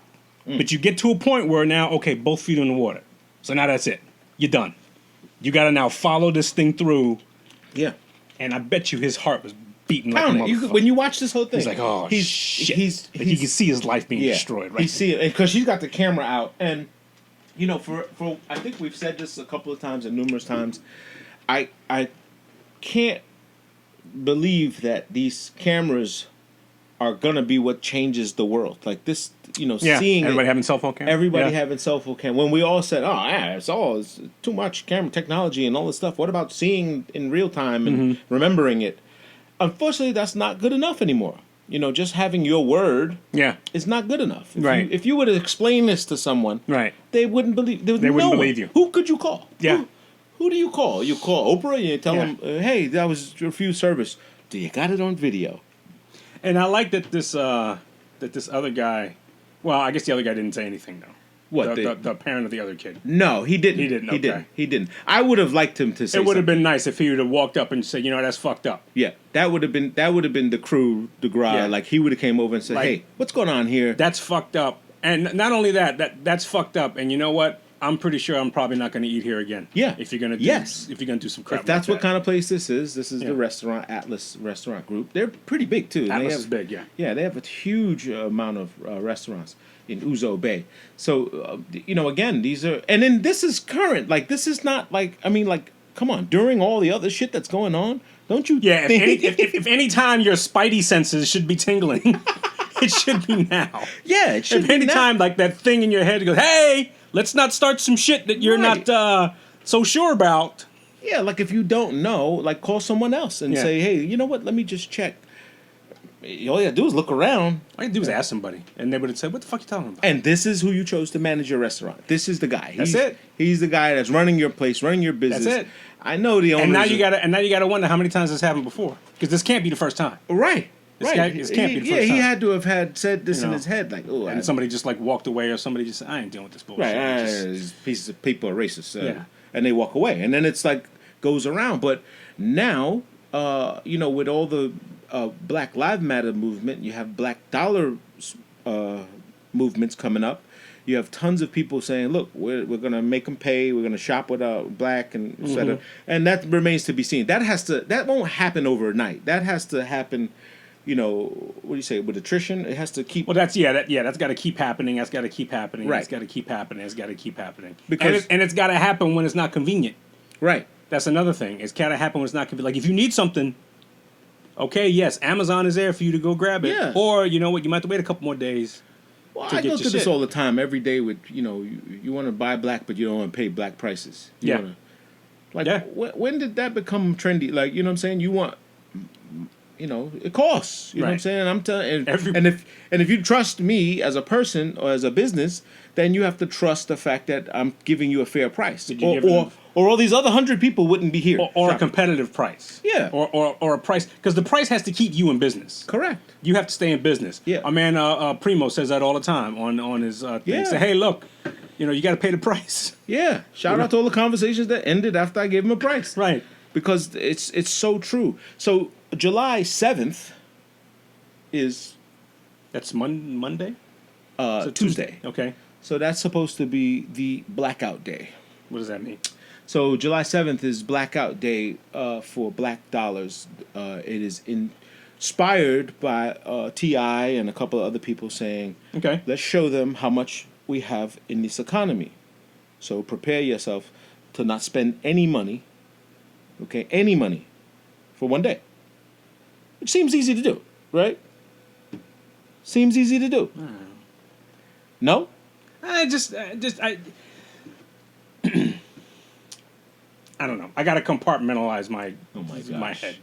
But you get to a point where now, okay, both feet in the water. So now that's it. You're done. You got to now follow this thing through. Yeah. And I bet you his heart was beating like a motherfucker. When you watch this whole thing, he's like, oh, shit. You can see his life being destroyed, right? You see it because she's got the camera out, and You know, for I think we've said this a couple of times and numerous times. I can't believe that these cameras are gonna be what changes the world. Like this, you know, seeing everybody it, having cell phone cameras. everybody Yeah. having cell phone cam. When we all said, "Oh, yeah, it's too much camera technology and all this stuff." What about seeing in real time and remembering it? Unfortunately, that's not good enough anymore. You know, just having your word Yeah. is not good enough. Right. If you were to explain this to someone, Right. they wouldn't believe. They wouldn't no one. believe you. Who could you call? Yeah. Who do you call? You call Oprah and you tell Yeah. them, "Hey, that was refused service. Do you got it on video?" And I like that this other guy. Well, I guess the other guy didn't say anything though. What, the parent of the other kid? No, he didn't. He didn't, okay. He didn't. I would have liked him to say. It would have something. been nice if he would have walked up and said, "You know, that's fucked up." Yeah, that would have been the crew de gras. Yeah. Like he would have came over and said, Like, "Hey, what's going on here?" That's fucked up. And not only that's fucked up. And you know what? I'm pretty sure I'm probably not going to eat here again. Yeah. If you're gonna do, Yes. if you're gonna do some crap. If that's like what kind of place this is Yeah. the restaurant Atlas Restaurant Group. They're pretty big too. Atlas They have, is big, yeah. Yeah, they have a huge amount of restaurants in Uzo Bay. So you know, again, these are, and then this is current. Like this is not like, I mean, like, come on, during all the other shit that's going on, don't you? Yeah. think? If any time your spidey senses should be tingling, it should be now. Yeah, it should If be any now. time like that thing in your head goes, "Hey, let's not start some shit that you're Right. not so sure about." Yeah, like if you don't know, like call someone else and Yeah. say, "Hey, you know what? Let me just check." All you gotta do is look around. All you do is ask somebody, and they would have said, "What the fuck you talking about?" And this is who you chose to manage your restaurant. This is the guy. That's He's- it. He's the guy that's running your place, running your business. That's it. I know the owners. And now you gotta wonder how many times this happened before, because this can't be the first time. Right. This Right. guy- this can't be the Yeah, first he time. had to have said this You in know. his head, like, "Oh, And somebody just like walked away, or somebody just said, "I ain't dealing with this bullshit." right, And just- these pieces of people are racist." Yeah. And they walk away, and then it's like goes around. But now, you know, with all the Black Lives Matter movement, you have Black Dollar movements coming up. You have tons of people saying, "Look, we're gonna make them pay. We're gonna shop with black and et cetera." And that remains to be seen. That won't happen overnight. That has to happen. You know, what do you say, with attrition? It has to keep. Well, that's got to keep happening. That's got to keep happening. Right. It's got to keep happening. It's got to keep happening. Because- and it's got to happen when it's not convenient. Right. That's another thing. It's got to happen when it's not convenient. Like if you need something, okay, yes, Amazon is there for you to go grab it. Yeah. Or you know what, you might have to wait a couple more days. Well, to I get go your through this shit. all the time, every day. With you want to buy black, but you don't want to pay black prices. You Yeah. wanna, like, Yeah. when did that become trendy? Like, you know what I'm saying? You want, you know, it costs. You know what I'm Right. saying? I'm telling. Every- And if you trust me as a person or as a business, then you have to trust the fact that I'm giving you a fair price. Did you give them- Or all these other 100 people wouldn't be here. Or a shopping. competitive price. Yeah. Or a price, because the price has to keep you in business. Correct. You have to stay in business. Yeah. Our man Primo says that all the time on his thing. Yeah. Say, hey, look, you know, you got to pay the price. Yeah. Shout out to all the conversations that ended after I gave him a price. Right. Because it's so true. So July 7th is That's Monday? So Tuesday. Okay. So that's supposed to be the Blackout Day. What does that mean? So July 7th is Blackout Day for Black Dollars. It is inspired by T.I. and a couple of other people saying, Okay. let's show them how much we have in this economy. So prepare yourself to not spend any money, okay, any money for one day. Which seems easy to do, right? Seems easy to do. No? I don't know. I got to compartmentalize my my gosh. head.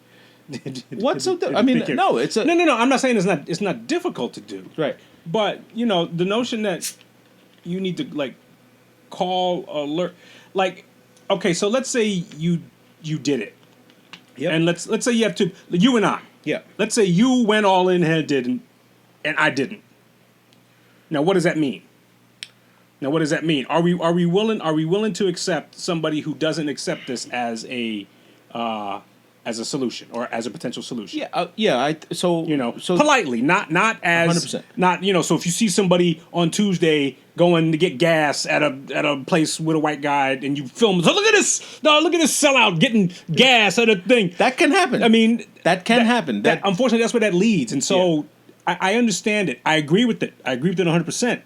What's so I mean, no, it's a No. I'm not saying it's not difficult to do. right. But you know, the notion that you need to like call alert, like, okay, so let's say you did it, Yep. and let's say you have to, you and I. Yeah. Let's say you went all in and didn't, and I didn't. Now, what does that mean? Are we willing to accept somebody who doesn't accept this as a solution or as a potential solution? Yeah, so You know, so politely, not as 100%. not, you know. So if you see somebody on Tuesday going to get gas at a place with a white guy and you film, so look at this sellout getting gas at a thing. that can happen. I mean, that can happen. That unfortunately, that's where that leads. And so Yeah. I understand it. I agree with it. I agree with it 100%.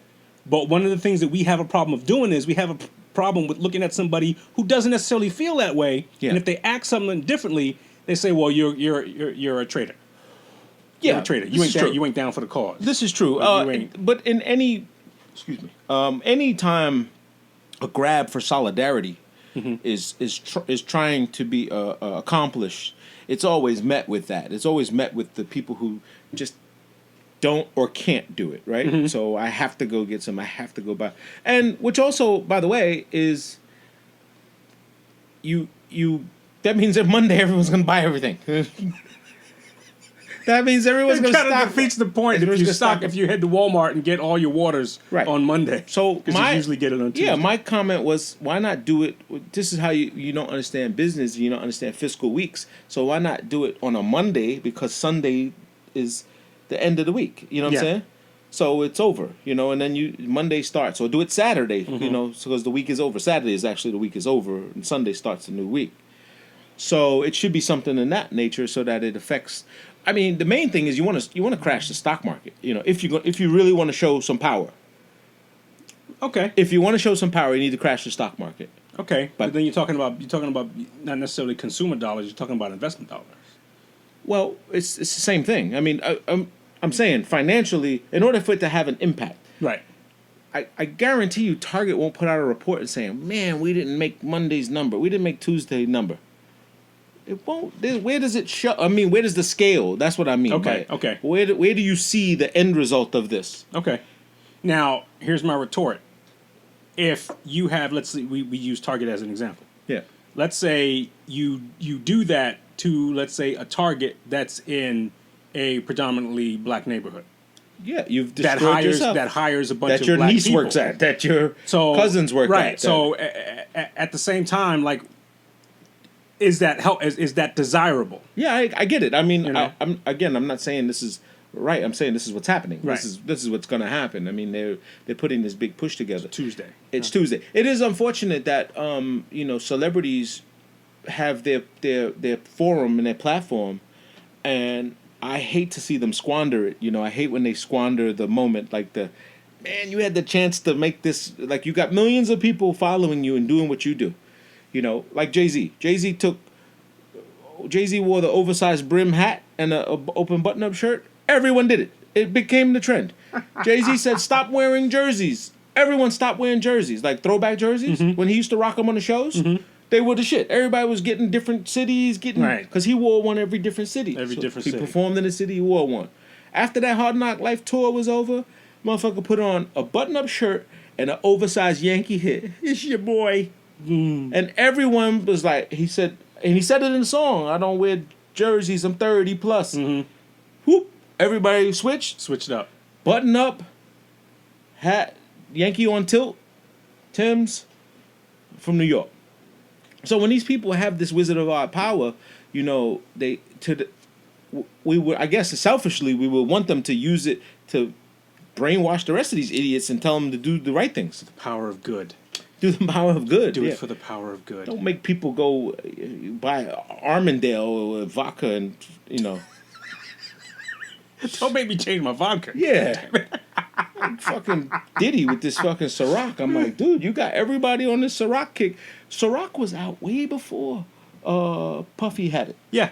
But one of the things that we have a problem of doing is we have a problem with looking at somebody who doesn't necessarily feel that way, Yeah. and if they act something differently, they say, "Well, you're a traitor. You're a traitor. You this is ain't true. you ain't down for the cause." This is true. You ain't- But in any time a grab for solidarity is trying to be accomplished, it's always met with that. It's always met with the people who just don't or can't do it, right? So I have to go get some. I have to go buy, and which also, by the way, is you. That means that Monday everyone's gonna buy everything. That means everyone's It gonna kind of stock. defeats the point if Everyone's you gonna stock if you head to Walmart and get all your waters Right. on Monday. So because my you usually get it on Tuesday. yeah, my comment was, why not do it? This is how you don't understand business. You don't understand fiscal weeks. So why not do it on a Monday, because Sunday is the end of the week. You know what I'm Yeah. saying? So it's over. And then Monday starts, or do it Saturday. Because the week is over. Saturday is actually the week is over, and Sunday starts a new week. So it should be something in that nature, so that it affects. I mean, the main thing is you want to crash the stock market. If you really want to show some power. Okay. If you want to show some power, you need to crash the stock market. Okay. But- But then you're talking about not necessarily consumer dollars. You're talking about investment dollars. Well, it's the same thing. I mean, I'm saying financially, in order for it to have an impact, Right. I guarantee you Target won't put out a report and saying, man, we didn't make Monday's number. We didn't make Tuesday's number. It won't. Where does it show? I mean, where does the scale? That's what I mean. Okay, by it. okay. Where do you see the end result of this? Okay. Now, here's my retort. If you have, let's say, we use Target as an example. Yeah. Let's say you do that to, let's say, a Target that's in a predominantly black neighborhood. Yeah, you've That destroyed yourself. hires a bunch that of your black niece people. works at, that your cousins work right. at. So at the same time, like, is that desirable? Yeah, I get it. I mean, You know? I'm not saying this is right. I'm saying this is what's happening. Right. This is what's going to happen. I mean, they're putting this big push together. Tuesday. It's Tuesday. It is unfortunate that celebrities have their forum and their platform, and I hate to see them squander it. I hate when they squander the moment. Like man, you had the chance to make this. Like, you got millions of people following you and doing what you do. Like Jay-Z. Jay-Z wore the oversized brim hat and a open button-up shirt. Everyone did it. It became the trend. Jay-Z said, stop wearing jerseys. Everyone stopped wearing jerseys, like throwback jerseys. When he used to rock them on the shows, they were the shit. Everybody was getting different cities, Right. because he wore one every different city. Different he city. performed in a city, he wore one. After that Hard Knock Life tour was over, motherfucker put on a button-up shirt and an oversized Yankee hit. It's your boy. And everyone was like, he said it in the song, I don't wear jerseys, I'm 30 plus. Whoop. Everybody switched up. button up, hat, Yankee on tilt, Tim's from New York. So when these people have this Wizard of Oz power, I guess selfishly, we would want them to use it to brainwash the rest of these idiots and tell them to do the right things. Power of good. Do the power of good. Do yeah. it for the power of good. Don't make people go buy Armandale vodka and Don't make me change my vodka. Yeah. Fucking Diddy with this fucking Ciroc. I'm like, dude, you got everybody on this Ciroc kick. Ciroc was out way before Puffy had it. Yeah.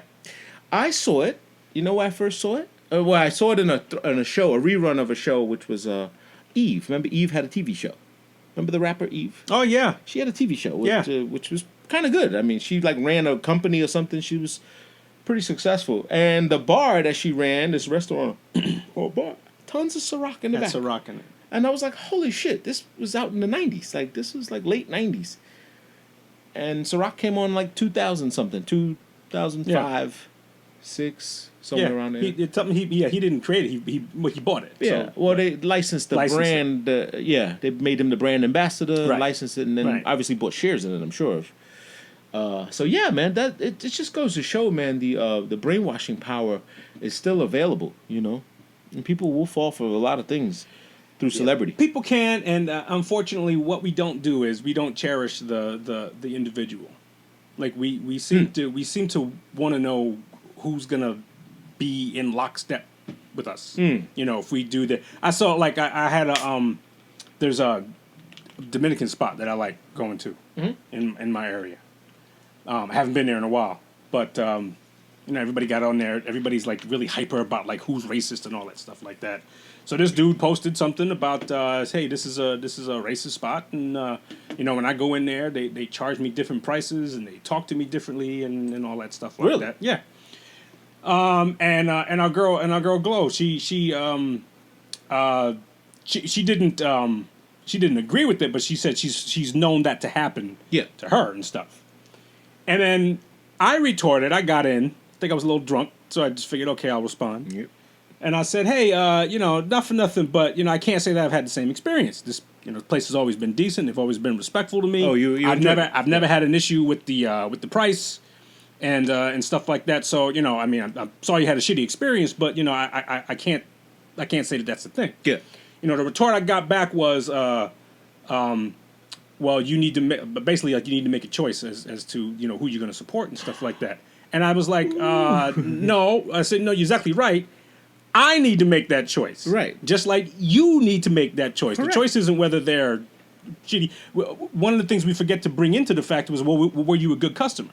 I saw it. You know where I first saw it? I saw it in a show, a rerun of a show, which was Eve. Remember, Eve had a TV show. Remember the rapper Eve? Oh yeah. She had a TV show, Yeah. which was kind of good. I mean, she ran a company or something. She was pretty successful. And the bar that she ran, this restaurant or bar, tons of Ciroc in the back. That's a rock in it. And I was like, holy shit, this was out in the 90s. Like, this was like late 90s. And Ciroc came on like 2000 something, 2005, 6, somewhere around there. It's something he didn't create it. He bought it. Yeah, So, well, they licensed the Licensed brand. They made him the brand ambassador, Right. licensed it, and then Right. obviously bought shares in it, I'm sure. So yeah, man, that it just goes to show, man, the brainwashing power is still available, and people will fall for a lot of things through celebrity. people can, and unfortunately, what we don't do is we don't cherish the individual. Like we seem to want to know who's gonna be in lockstep with us. If we do that, I saw like I had there's a Dominican spot that I like going to in my area. I haven't been there in a while, but everybody got on there. Everybody's like really hyper about like who's racist and all that stuff like that. So this dude posted something about, hey, this is a racist spot, and when I go in there, they charge me different prices and they talk to me differently and all that stuff like that. Yeah. And our girl Glow, she didn't agree with it, but she said she's known that to happen to her and stuff. And then I retorted. I got in. I think I was a little drunk, so I just figured, okay, I'll respond. Yep. And I said, hey, not for nothing, but I can't say that I've had the same experience. This place has always been decent. They've always been respectful to me. Oh, I've never had an issue with the price and stuff like that. So I'm sorry you had a shitty experience, but I can't say that that's the thing. Yeah. The retort I got back was, well, you need to basically like you need to make a choice as to who you're going to support and stuff like that. And I was like, no. I said, no, you're exactly right. I need to make that choice. Right. Just like you need to make that choice. Correct. The choice isn't whether they're shitty. One of the things we forget to bring into the fact was, well, were you a good customer?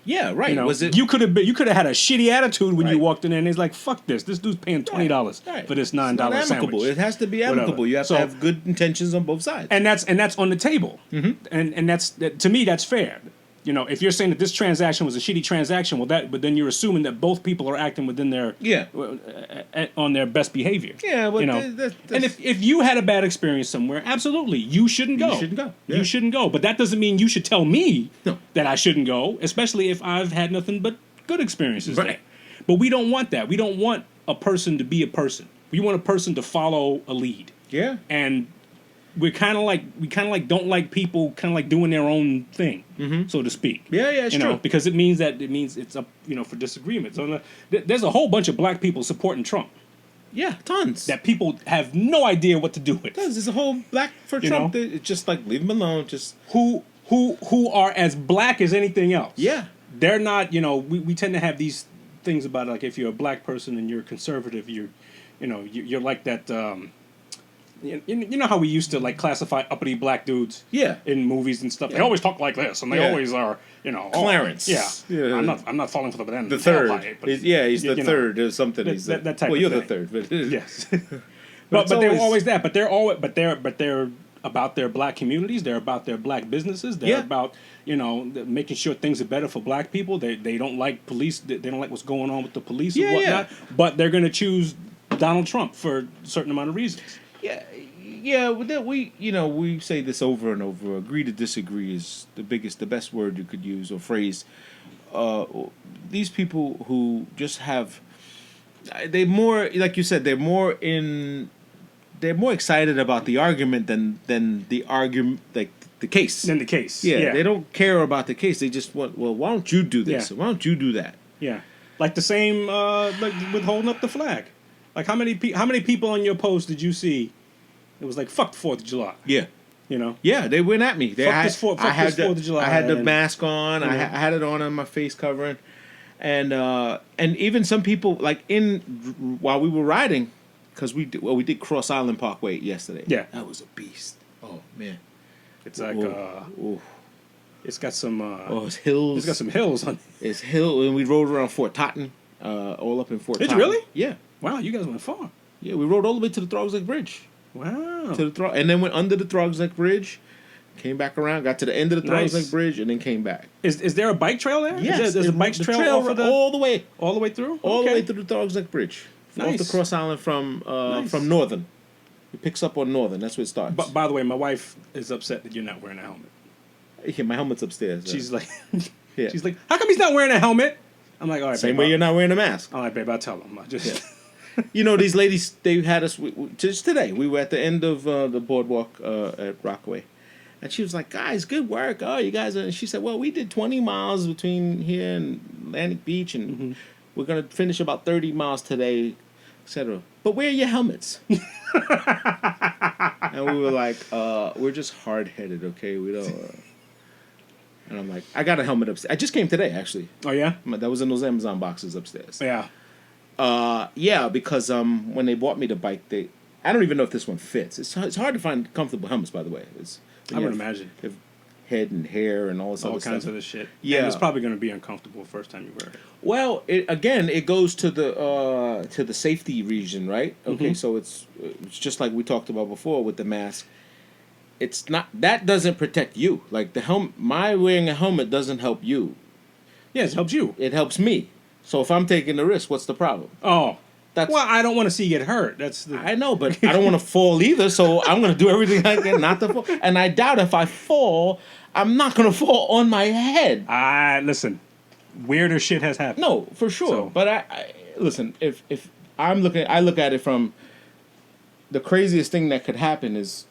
Yeah, right. Was it? You could have had a shitty attitude when you walked in there, and it's like, fuck this. This dude's paying $20 for this $9 amicable. sandwich. It has to be amicable. Whatever. You have to have good intentions on both sides. And that's on the table. Mm-hmm. And that's to me that's fair. If you're saying that this transaction was a shitty transaction, but then you're assuming that both people are acting within their on their best behavior. Yeah, but and if you had a bad experience somewhere, absolutely, you shouldn't go. You shouldn't go. Yeah. You shouldn't go. But that doesn't mean you should tell me that I shouldn't go, especially if I've had nothing but good experiences there. But we don't want that. We don't want a person to be a person. We want a person to follow a lead. Yeah. And we kind of like don't like people kind of like doing their own thing, so to speak. Yeah, it's true. Because it means it's up, for disagreements. There's a whole bunch of black people supporting Trump. Yeah, tons. That people have no idea what to do with. There's a whole black for Trump. It's just like leave him alone. Just who are as black as anything else. Yeah, they're not. We tend to have these things about like if you're a black person and you're conservative, you're like that. You know how we used to like classify uppity black dudes in movies and stuff. They always talk like this, and they always are Clarence. I'm not falling for the banana. The third, but, he's the third or something. That type. Well, you're of the third, but yes. but they're always that. But they're about their black communities. They're about their black businesses. They're about making sure things are better for black people. They don't like police. They don't like what's going on with the police and whatnot. But they're going to choose Donald Trump for a certain amount of reasons. Yeah. We say this over and over. Agree to disagree is the best word you could use or phrase. These people who just have, they more like you said, they're more excited about the argument than the argument, like the case. Than the case. Yeah, they don't care about the case. They just want, well, why don't you do this? Why don't you do that? Yeah, like the same like with holding up the flag. Like how many people on your post did you see? It was like fuck the 4th of July. Yeah, Yeah, they went at me. Fuck this 4th of July. I had the mask on. I had it on my face covering, and even some people like while we were riding, because we did Cross Island Parkway yesterday. Yeah, that was a beast. Oh man, it's like it's got some it's hills. It's got some hills on. It's hill, and we rode around Fort Totten, all up in Fort. Did Totten. you really? Yeah. Wow, you guys went far. Yeah, we rode all the way to the Throgs Lake Bridge. Wow. And then went under the Throgs Lake Bridge, came back around, got to the end of the Throgs Lake Bridge, and then came back. Is there a bike trail there? Yes, there's a bike trail all the way through. All the way through the Throgs Lake Bridge. Nice. Off the Cross Island from Northern. It picks up on Northern. That's where it starts. But by the way, my wife is upset that you're not wearing a helmet. Yeah, my helmet's upstairs. She's like, she's like, how come he's not wearing a helmet? I'm like, all right, same way you're not wearing a mask. All right, babe, I'll tell him. These ladies, they had us just today. We were at the end of the boardwalk at Rockaway, and she was like, "Guys, good work! Oh, you guys!" And she said, "Well, we did 20 miles between here and Atlantic Beach, and we're gonna finish about 30 miles today, etc. But where are your helmets?" And we were like, "We're just hard-headed, okay? We don't." And I'm like, "I got a helmet upstairs. I just came today, actually. Oh yeah, that was in those Amazon boxes upstairs. Yeah." Because when they bought me the bike, I don't even know if this one fits. It's hard to find comfortable helmets, by the way. I would imagine. Have head and hair and all this All other kinds stuff. of this shit. Yeah. And it's probably going to be uncomfortable the first time you wear it. Well, it goes to the safety region, right? Okay, so it's just like we talked about before with the mask. It's not that doesn't protect you. Like the helmet, my wearing a helmet doesn't help you. Yes, it helps you. It helps me. So if I'm taking the risk, what's the problem? Oh. That's Well, I don't want to see you get hurt. That's the... I know, but I don't want to fall either. So I'm going to do everything I can not to fall. And I doubt if I fall, I'm not going to fall on my head. Listen, weirder shit has happened. No, for sure. So- But I listen. If I'm looking, I look at it from the craziest thing that could happen is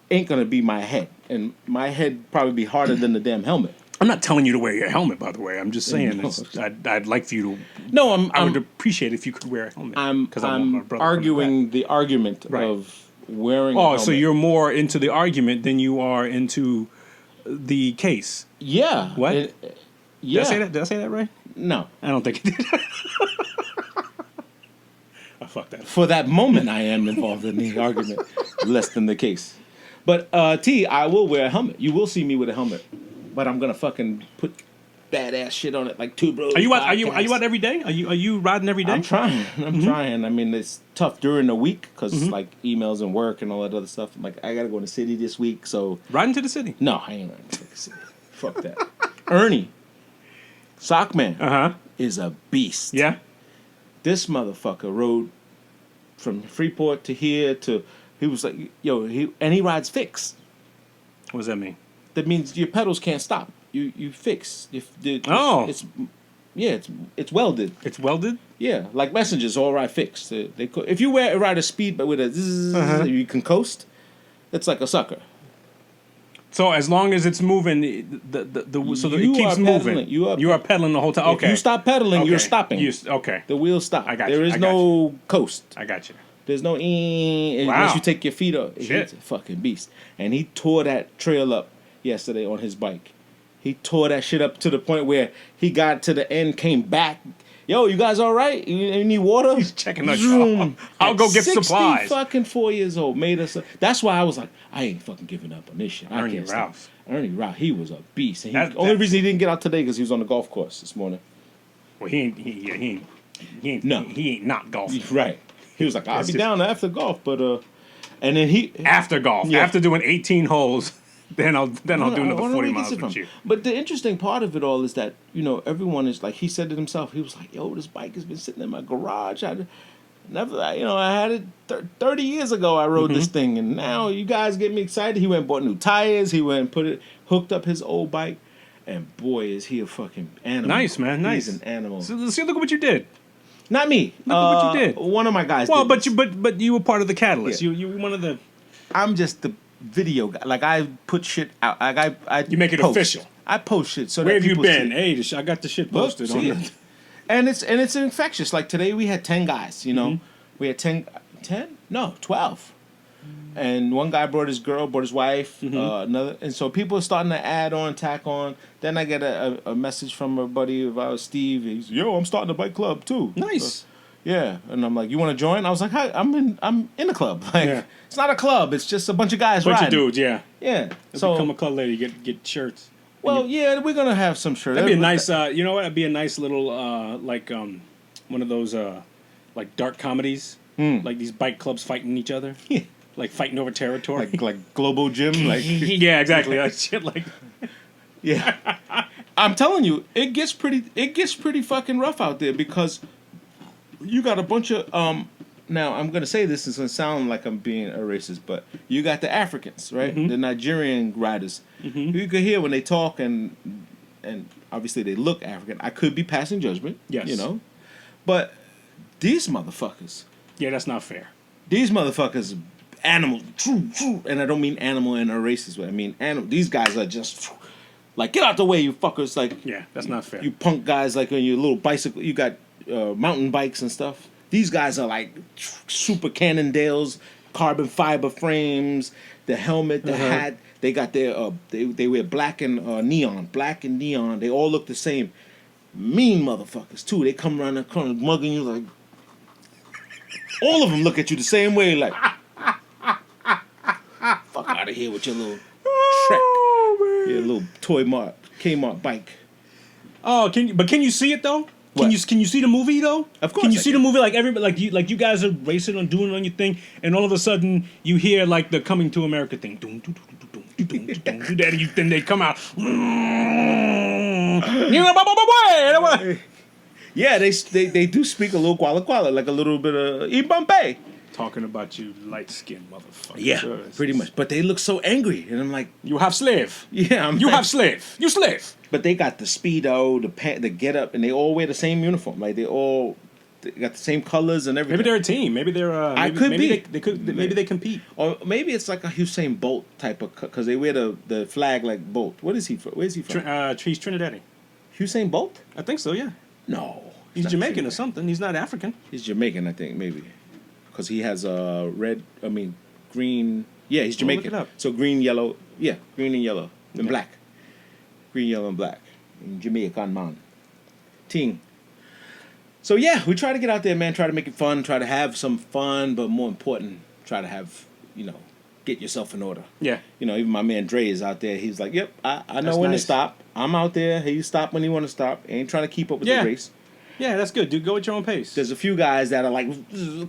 ain't gonna be my head, and my head probably be harder than the damn helmet. I'm not telling you to wear your helmet, by the way. I'm just saying No. I'd like for you to... No, I would appreciate if you could wear a helmet. I'm 'cause I want my brother coming arguing the argument Right. of wearing. a back. Oh, helmet. so you're more into the argument than you are into the case. Yeah. What? Yeah. Did I say that right? No. I don't think it did. I fucked that up. For that moment, I am involved in the argument, less than the case. But T, I will wear a helmet. You will see me with a helmet, but I'm gonna fucking put badass shit on it like Two Bros. Are you out Podcast. every day? Are you riding every day? I'm trying. I'm trying. I mean, it's tough during the week because like emails and work and all that other stuff. I'm like, I gotta go to the city this week, so Riding to the city. no, I ain't riding to the city. Fuck that. Ernie, Sockman, is a beast. Yeah. This motherfucker rode from Freeport to here to. He was like, yo, he rides fixed. What does that mean? That means your pedals can't stop. You fix. It's welded. It's welded? Yeah, like Messengers all ride fixed. If you ride a speed but with a zzz, you can coast. It's like a sucker. So as long as it's moving, so that it You keeps are moving. pedaling. You are pedaling the whole time. Okay. If you stop pedaling, Okay. you're stopping. Okay. The wheels stop. I got you. There is I got no coast. I got you. There's no unless Wow. you take your feet up. Shit. He's a fucking beast. And he tore that trail up yesterday on his bike. He tore that shit up to the point where he got to the end, came back. Yo, you guys all right? You need water? He's checking the Zoom. I'll go At get supplies. Fucking 4 years old made us. That's why I was like, I ain't fucking giving up on this shit. I Ernie can't stop. Rouse. Ernie Rouse, he was a beast. And That- only that- reason he didn't get out today because he was on the golf course this morning. Well, he ain't No. he ain't not golfing. Right. He was like, I'll That's be just- down after golf, but and then he After golf, Yeah. after doing 18 holes, then I'll do I another wonder 40 where he miles gets it with from. you. But the interesting part of it all is that, everyone is like, he said it himself. He was like, yo, this bike has been sitting in my garage. I had it 30 years ago. I rode this thing, and now you guys get me excited. He went and bought new tires. He went and hooked up his old bike, and boy, is he a fucking animal. Nice, man, nice. He's an animal. So, see, look at what you did. Not me. Look at what you did. One of my guys. Well, did this. but you were part of the catalyst. Yeah. You were one of the. I'm just the video guy. Like I put shit out. Like I You make it post. official. I post shit so Where that have you people been? see. Hey, I got the shit Look, posted on see it. it. And it's infectious. Like today we had 10 guys, We had 10? No, 12. And one guy brought his girl, brought his wife, another. And so people are starting to add on, tack on. Then I get a message from a buddy of ours, Steve. He's, yo, I'm starting a bike club too. Nice. Yeah. And I'm like, you want to join? I was like, hi, I'm in the club. Like, Yeah. it's not a club. It's just a bunch of guys Bunch riding. of dudes, yeah. Yeah. So become So, a club lady, get shirts. well, yeah, we're going to have some shirts. That'd be a nice. You know what? That'd be a nice little one of those like dark comedies, like these bike clubs fighting each other, like fighting over territory. like Global Gym. Like, yeah, exactly. Like shit like. yeah. I'm telling you, it gets pretty fucking rough out there because you got a bunch of now I'm gonna say this is gonna sound like I'm being a racist, but you got the Africans, right? The Nigerian riders. You could hear when they talk and obviously they look African. I could be passing judgment. Yes. But these motherfuckers. Yeah, that's not fair. These motherfuckers animal true, and I don't mean animal in a racist way. I mean animal. These guys are just like, get out the way, you fuckers. Like, Yeah, that's not fair. you punk guys, like on your little bicycle, you got mountain bikes and stuff. These guys are like super Cannondales, carbon fiber frames, the helmet, the hat. They got their they wear black and neon. They all look the same. Mean motherfuckers too. They come around the corner mugging you like. All of them look at you the same way, like, fuck out of here with your little Oh, Trek, your little Kmart bike. Oh, can you see it though? Can What? you see the movie though? Of course Can you I see can. the movie like you guys are racing on doing on your thing, and all of a sudden you hear like the Coming to America thing, and then they come out. Yeah, they do speak a little Quala, like a little bit of Ibambe. Talking about you light skinned motherfucker. Yeah, pretty much. But they look so angry, and I'm like, You have slave. yeah, You have slave. You slave. But they got the speedo, the get up, and they all wear the same uniform. Like they got the same colors and everything. Maybe they're a team. Maybe they're. Maybe they compete. Or maybe it's like a Usain Bolt type of, because they wear the flag like Bolt. What is he from? Where is he from? He's Trinidadian. Usain Bolt? I think so. Yeah. No, He's not Jamaican or Trinidad. something. He's not African. He's Jamaican, I think, maybe, because he has green. Yeah, he's Well, look Jamaican. it up. So green, yellow. Yeah, green and yellow and Okay. black. Green, yellow, and black. In Jamaican man. Ting. So yeah, we try to get out there, man. Try to make it fun. Try to have some fun, but more important, try to have, get yourself in order. Yeah. Even my man Dre is out there. He's like, yep, I know That's when nice. to stop. I'm out there. He stop when he want to stop. Ain't trying to keep up with Yeah. the race. Yeah, that's good, dude. Go at your own pace. There's a few guys that are like,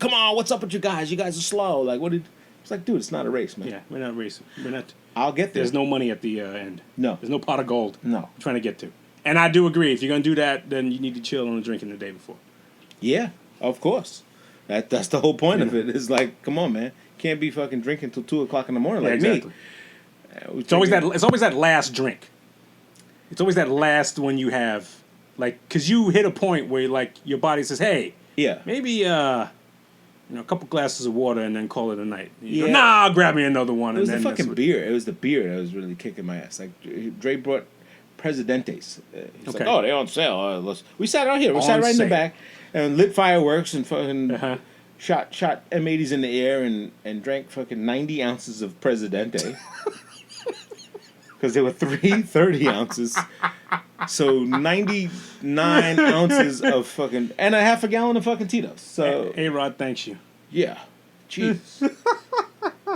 come on, what's up with you guys? You guys are slow. Like, it's like, dude, it's not a race, man. Yeah, we're not racing. We're not. I'll get there. There's no money at the end. No. There's no pot of gold. No. I'm trying to get to. And I do agree. If you're gonna do that, then you need to chill on the drinking the day before. Yeah, of course. That's the whole point of it. It's like, come on, man. Can't be fucking drinking till 2:00 in the morning Yeah, like exactly. me. It's always that last drink. It's always that last one you have, like, because you hit a point where like your body says, "Hey, Yeah. maybe a couple glasses of water and then call it a night." You go, Yeah. nah, grab me another one. It was and the then fucking that's what- beer. It was the beer that was really kicking my ass. Like, Dre brought Presidentes. He's Okay. like, oh, they're on sale. We sat out here. We On sat right in sale. the back and lit fireworks and fucking Uh-huh. shot M80s in the air and drank fucking 90 ounces of Presidente. Because there were 30 ounces. So 99 ounces of fucking... And a half a gallon of fucking Tito's. So... A-Rod thanks you. Yeah. Jesus.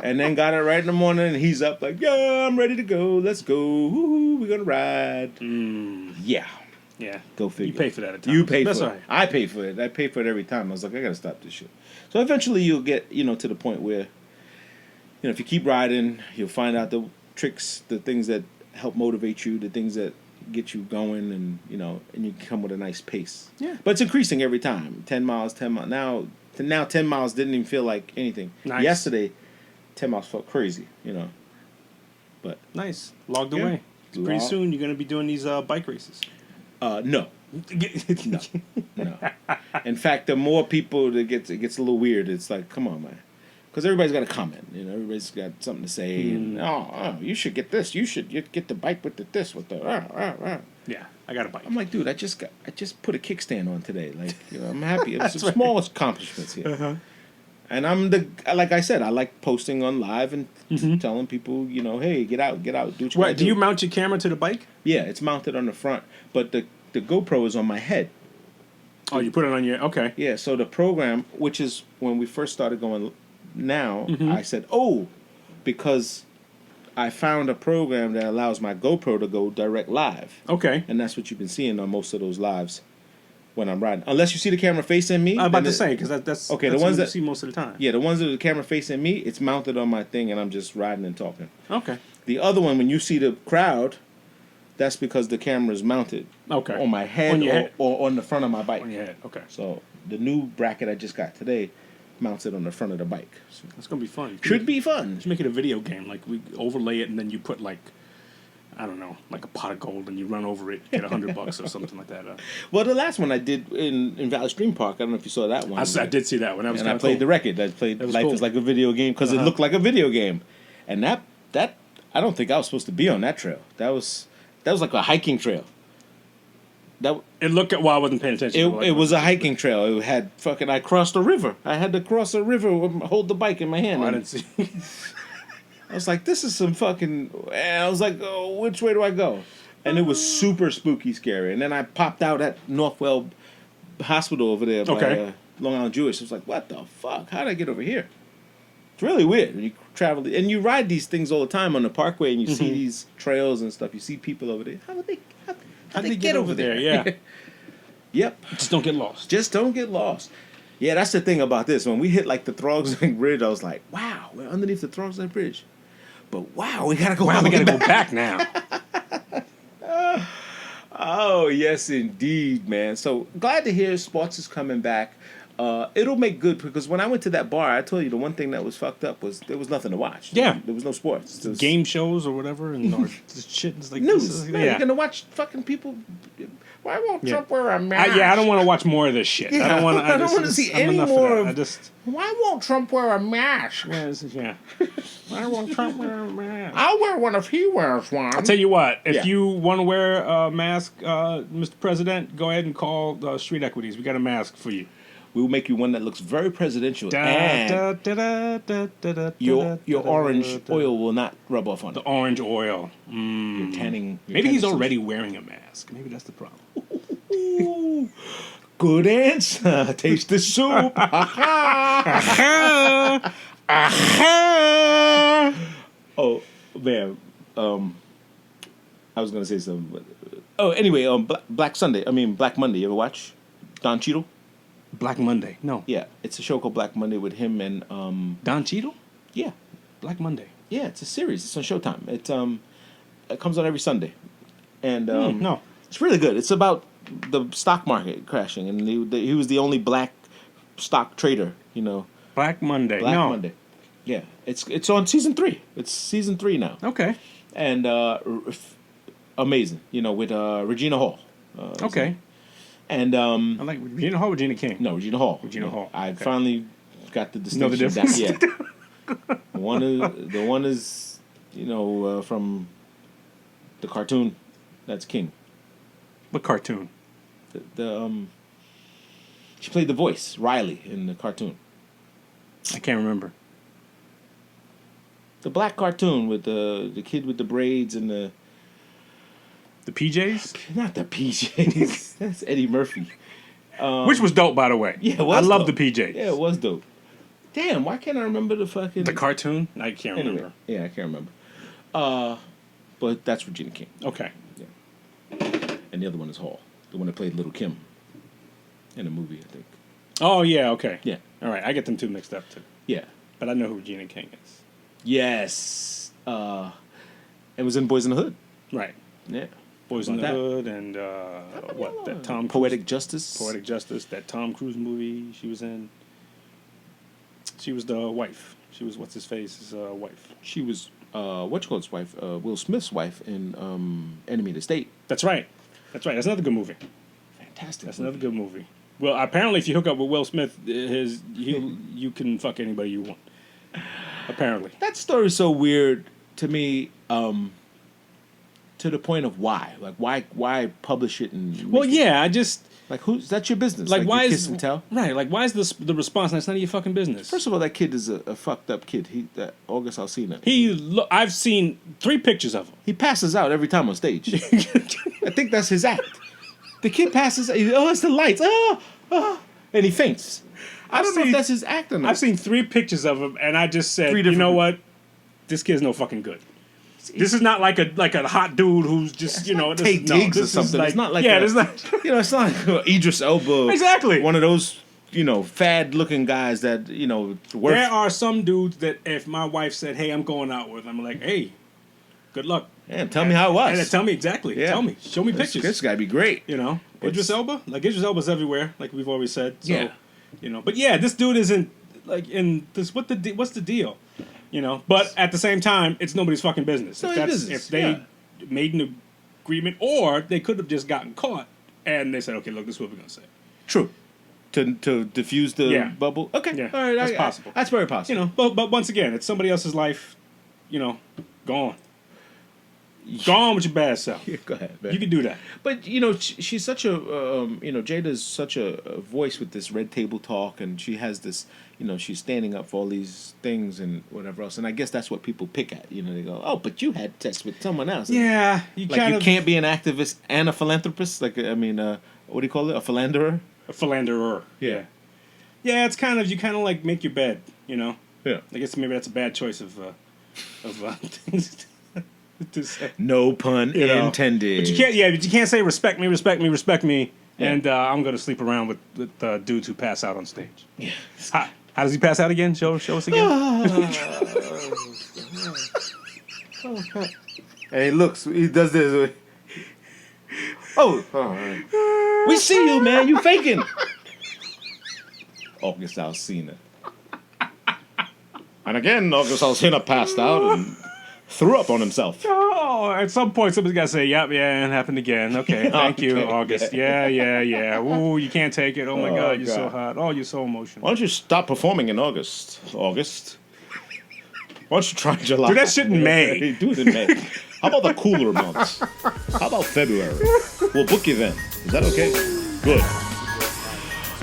And then got it right in the morning, and he's up like, yeah, I'm ready to go. Let's go. Woo-hoo, we're going to ride. Yeah. Yeah. Go figure. You pay for that at times. You pay That's for all it. right. I pay for it. I pay for it every time. I was like, I got to stop this shit. So eventually you'll get, to the point where, if you keep riding, you'll find out the tricks, the things that help motivate you, the things that get you going, and, and you come with a nice pace. Yeah. But it's increasing every time. 10 miles. Now 10 miles didn't even feel like anything. Nice. Yesterday, 10 miles felt crazy, But Nice. Logged Yeah. away. Pretty Log- soon you're going to be doing these bike races. no. No. In fact, the more people it gets a little weird. It's like, come on, man. Because everybody's got a comment. Everybody's got something to say. And, you should get this. You should get the bike with this, with the... Yeah, I got a bike. I'm like, dude, I just put a kickstand on today. Like, I'm happy. It's the smallest accomplishments here. Uh-huh. And like I said, I like posting on live and telling people, hey, get out, do what you What, gotta do you mount your camera to the bike? Yeah, it's mounted on the front, but the GoPro is on my head. Oh, you put it on your... Okay. Yeah, so the program, which is when we first started going now, Mm-hmm. I said, because I found a program that allows my GoPro to go direct live. Okay. And that's what you've been seeing on most of those lives when I'm riding. Unless you see the camera facing me. I'm about then to say, because that's Okay, that's the ones what you that- see most of the time. Yeah, the ones that are the camera facing me, it's mounted on my thing and I'm just riding and talking. Okay. The other one, when you see the crowd, that's because the camera's mounted Okay. on my head, On your head. or on the front of my bike. On your head. Okay. So the new bracket I just got today mounts it on the front of the bike. So That's going to be fun. should be fun. Just make it a video game. Like, we overlay it and then you put, like, I don't know, like a pot of gold and you run over it, get $100 or something like that. Well, the last one I did in Valley Stream Park, I don't know if you saw that one. I did see that one. That was And I kind of played cool. the record. I played That was Life cool. is Like a Video Game because it looked like a video game. And that I don't think I was supposed to be on that trail. That was like a hiking trail. It looked at... Well, I wasn't paying attention. It was a hiking trail. It had fucking... I crossed a river. I had to cross a river, hold the bike in my hand. Oh, I and didn't see. I was like, this is some fucking... And I was like, oh, which way do I go? And it was super spooky scary. And then I popped out at Northwell Hospital over there by Okay. Long Island Jewish. I was like, what the fuck? How did I get over here? It's really weird. travel, and you ride these things all the time on the parkway, and you see these trails and stuff. You see people over there. How did they get over there? Yeah. Yep. Just don't get lost. Just don't get lost. Yeah, that's the thing about this. When we hit like the Throgs Lake Bridge, I was like, wow, we're underneath the Throgs Lake Bridge. But wow, we gotta go. Wow, we gotta go back now. Oh, yes, indeed, man. So glad to hear sports is coming back. It'll make good because when I went to that bar, I told you the one thing that was fucked up was there was nothing to watch. Yeah. There was no sports. There was Game shows or whatever, and or just shit. It's like news. this Man, you're gonna watch fucking people. Why won't Trump wear a mask? I don't want to watch more of this shit. Yeah, I don't want to. I don't want to see any more of. I just. Why won't Trump wear a mask? Yeah. Why won't Trump wear a mask? I'll wear one if he wears one. I'll tell you what. If Yeah. you want to wear a mask, Mr. President, go ahead and call Street Equities. We got a mask for you. We will make you one that looks very presidential, and your orange oil will not rub off on The it. orange oil. You're tanning. Maybe he's already wearing a mask. Maybe that's the problem. Ooh, good answer. Taste the soup. Oh man, I was gonna say something. But, anyway, Black Monday. You ever watch Don Cheadle? Black Monday. No. Yeah, it's a show called Black Monday with him and Don Cheadle? yeah, Black Monday. yeah. It's a series. It's on Showtime. It comes on every Sunday, and No. it's really good. It's about the stock market crashing, and he was the only black stock trader. You know, Black Monday. Black no. Monday. Yeah, it's on season 3. It's season 3 now, Okay. and amazing. You know, with Regina Hall. Okay. And I like Regina Hall or Regina King? no, Regina Hall. Regina Hall, I okay. finally got the Know the distinction. difference? Yeah. The one is from the cartoon. That's King. What cartoon? She played the voice Riley in the cartoon. I can't remember. The black cartoon with the kid with the braids and the PJs? not the PJs. That's Eddie Murphy. Which was dope, by the way. Yeah, it was I love dope. the PJs. Yeah, it was dope. Damn, why can't I remember the fucking The cartoon? I can't Anyway, remember. yeah, I can't remember. But that's Regina King. Okay. And the other one is Hall, the one that played Little Kim in a movie, I think. Oh, yeah, okay. Yeah. All right, I get them two mixed up, too. Yeah. But I know who Regina King is. Yes. It was in Boys in the Hood. Right. Yeah. Boys in the About that? Hood and what? That Tom Poetic Cruise, Justice. Poetic Justice, that Tom Cruise movie she was in. She was the wife. She was what's his face's wife. She was what's wife? Will Smith's wife in Enemy of the State. That's right. That's right. That's another good movie. Fantastic. That's another good movie. Well, apparently, if you hook up with Will Smith, you can fuck anybody you want. Apparently. That story's so weird to me. To the point of why, like why publish it and Well, make it- yeah, I just like who's that's your business? like why you is kiss and tell? right? Like why is the response? That's none of your fucking business. First of all, that kid is a fucked up kid. August Alsina. I've seen 3 pictures of him. He passes out every time on stage. I think that's his act. The kid passes. Oh, it's the lights. And he faints. I don't know if that's his act or not. I've seen 3 pictures of him, and I just said, 3 you different- know what? This kid's no fucking good. This is not like a hot dude who's just It's you know not this, Tate no, Diggs or this is something. Like, It's not like it's not it's not like Idris Elba. Exactly. One of those fad looking guys that worth. There are some dudes that if my wife said, "Hey, I'm going out with," I'm like, "Hey, good luck." Yeah, tell me how it was. And tell me exactly. Yeah. Tell me. Show me pictures. This guy be great. Idris Elba. Like Idris Elba's everywhere. Like we've always said. So, Yeah. But yeah, this dude isn't like in this. What's the deal? But at the same time, it's nobody's fucking business. If they made an agreement, or they could have just gotten caught and they said, "Okay, look, this is what we're gonna say." True. To diffuse the bubble. Okay. Yeah, All right. that's possible. That's very possible. But once again, it's somebody else's life. Gone. Gone with your bad self. Yeah, go ahead, man. You can do that. But she's such a Jada's such a voice with this red table talk, and she has this she's standing up for all these things and whatever else, and I guess that's what people pick at. They go, oh, but you had sex with someone else. Yeah, you can't be an activist and a philanthropist. Like what do you call it? A philanderer. A philanderer. Yeah. Yeah, it's kind of you like make your bed. Yeah. I guess maybe that's a bad choice of things to say. No pun You know. intended. But you can't say respect me, and I'm gonna sleep around with dudes who pass out on stage. Yeah. How does he pass out again? Show us again. And he looks. He does this. Oh, all right. We see you, man. You faking. Augustalsina. And again, Augustalsina passed out and threw up on himself. Oh, at some point somebody's gotta say, "Yep, yeah, it happened again." Okay, thank you, Okay. August. Yeah. Ooh, you can't take it. Oh my God, you're so God. hot. Oh, you're so emotional. Why don't you stop performing in August? Why don't you try July? Do that shit in May. Do it in May. How about the cooler months? How about February? We'll book you then. Is that okay? Good.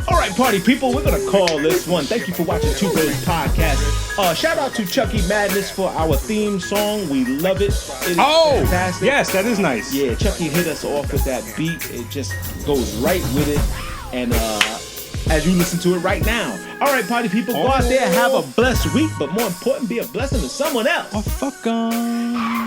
All right, party people, we're going to call this one. Thank you for watching Two Bros Podcast. Shout out to Chucky Madness for our theme song. We love it. It is fantastic. Yes, that is nice. Yeah, Chucky hit us off with that beat. It just goes right with it. And as you listen to it right now. All right, party people, go out there, have a blessed week, but more important, be a blessing to someone else. Oh, fuck 'em.